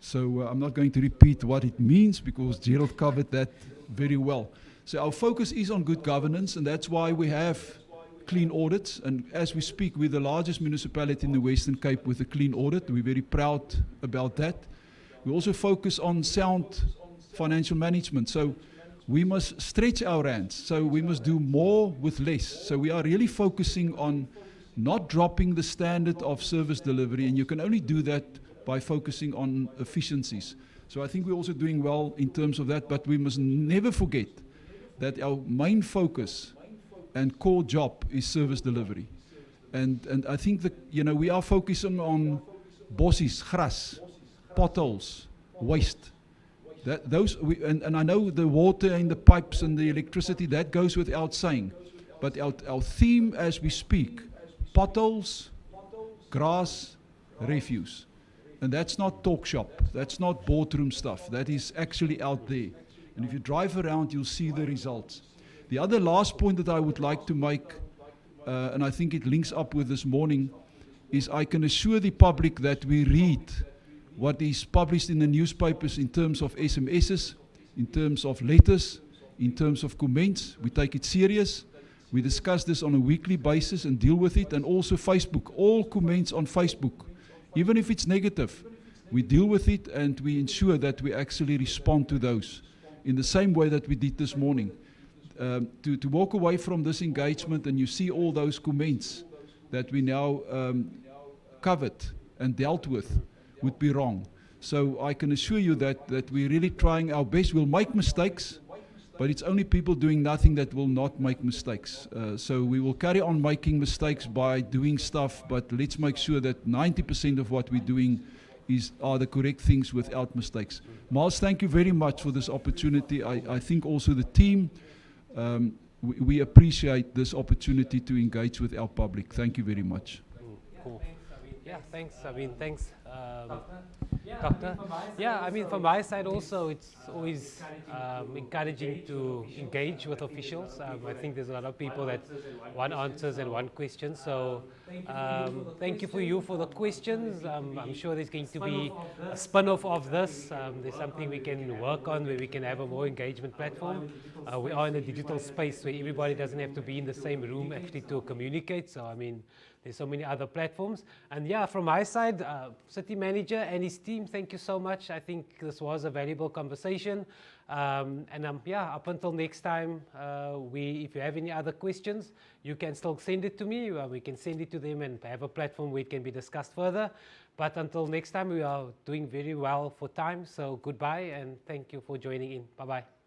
So I'm not going to repeat what it means because Gerald covered that very well. So our focus is on good governance, and that's why we have clean audits. And as we speak, we're the largest municipality in the Western Cape with a clean audit. We're very proud about that. We also focus on sound financial management. So we must stretch our hands. So we must do more with less. So we are really focusing on not dropping the standard of service delivery, and you can only do that by focusing on efficiencies. So I think we're also doing well in terms of that, but we must never forget that our main focus and core job is service delivery. And I think that, you know, we are focusing on bossies, gras, potholes, waste. And I know the water and the pipes and the electricity, that goes without saying. But our theme as we speak, potholes, grass, refuse. And that's not talk shop, that's not boardroom stuff, that is actually out there. And if you drive around, you'll see the results. The other last point that I would like to make, and I think it links up with this morning, is I can assure the public that we read what is published in the newspapers in terms of SMSs, in terms of letters, in terms of comments. We take it serious. We discuss this on a weekly basis and deal with it, and also Facebook, all comments on Facebook. Even if it's negative, we deal with it and we ensure that we actually respond to those in the same way that we did this morning. To walk away from this engagement and you see all those comments that we now covered and dealt with would be wrong. So I can assure you that we're really trying our best. We'll make mistakes, but it's only people doing nothing that will not make mistakes. So we will carry on making mistakes by doing stuff, but let's make sure that 90% of what we're doing are the correct things without mistakes. Miles, thank you very much for this opportunity. I think also the team, we appreciate this opportunity to engage with our public. Thank you very much. Cool. Yeah, thanks. Thanks, Doctor. Yeah, from my side also, it's always encouraging to engage with officials. I think there's a lot of people that want answers and want questions. So thank you for the questions. I'm sure there's going to be a spin-off of this. There's something we can work on where we can have a more engagement platform. We are in a digital space where everybody doesn't have to be in the same room actually to communicate. So there's so many other platforms. And yeah, from my side, City Manager and his team, thank you so much. I think this was a valuable conversation. Up until next time, if you have any other questions, you can still send it to me. We can send it to them and have a platform where it can be discussed further. But until next time, we are doing very well for time. So goodbye and thank you for joining in. Bye-bye.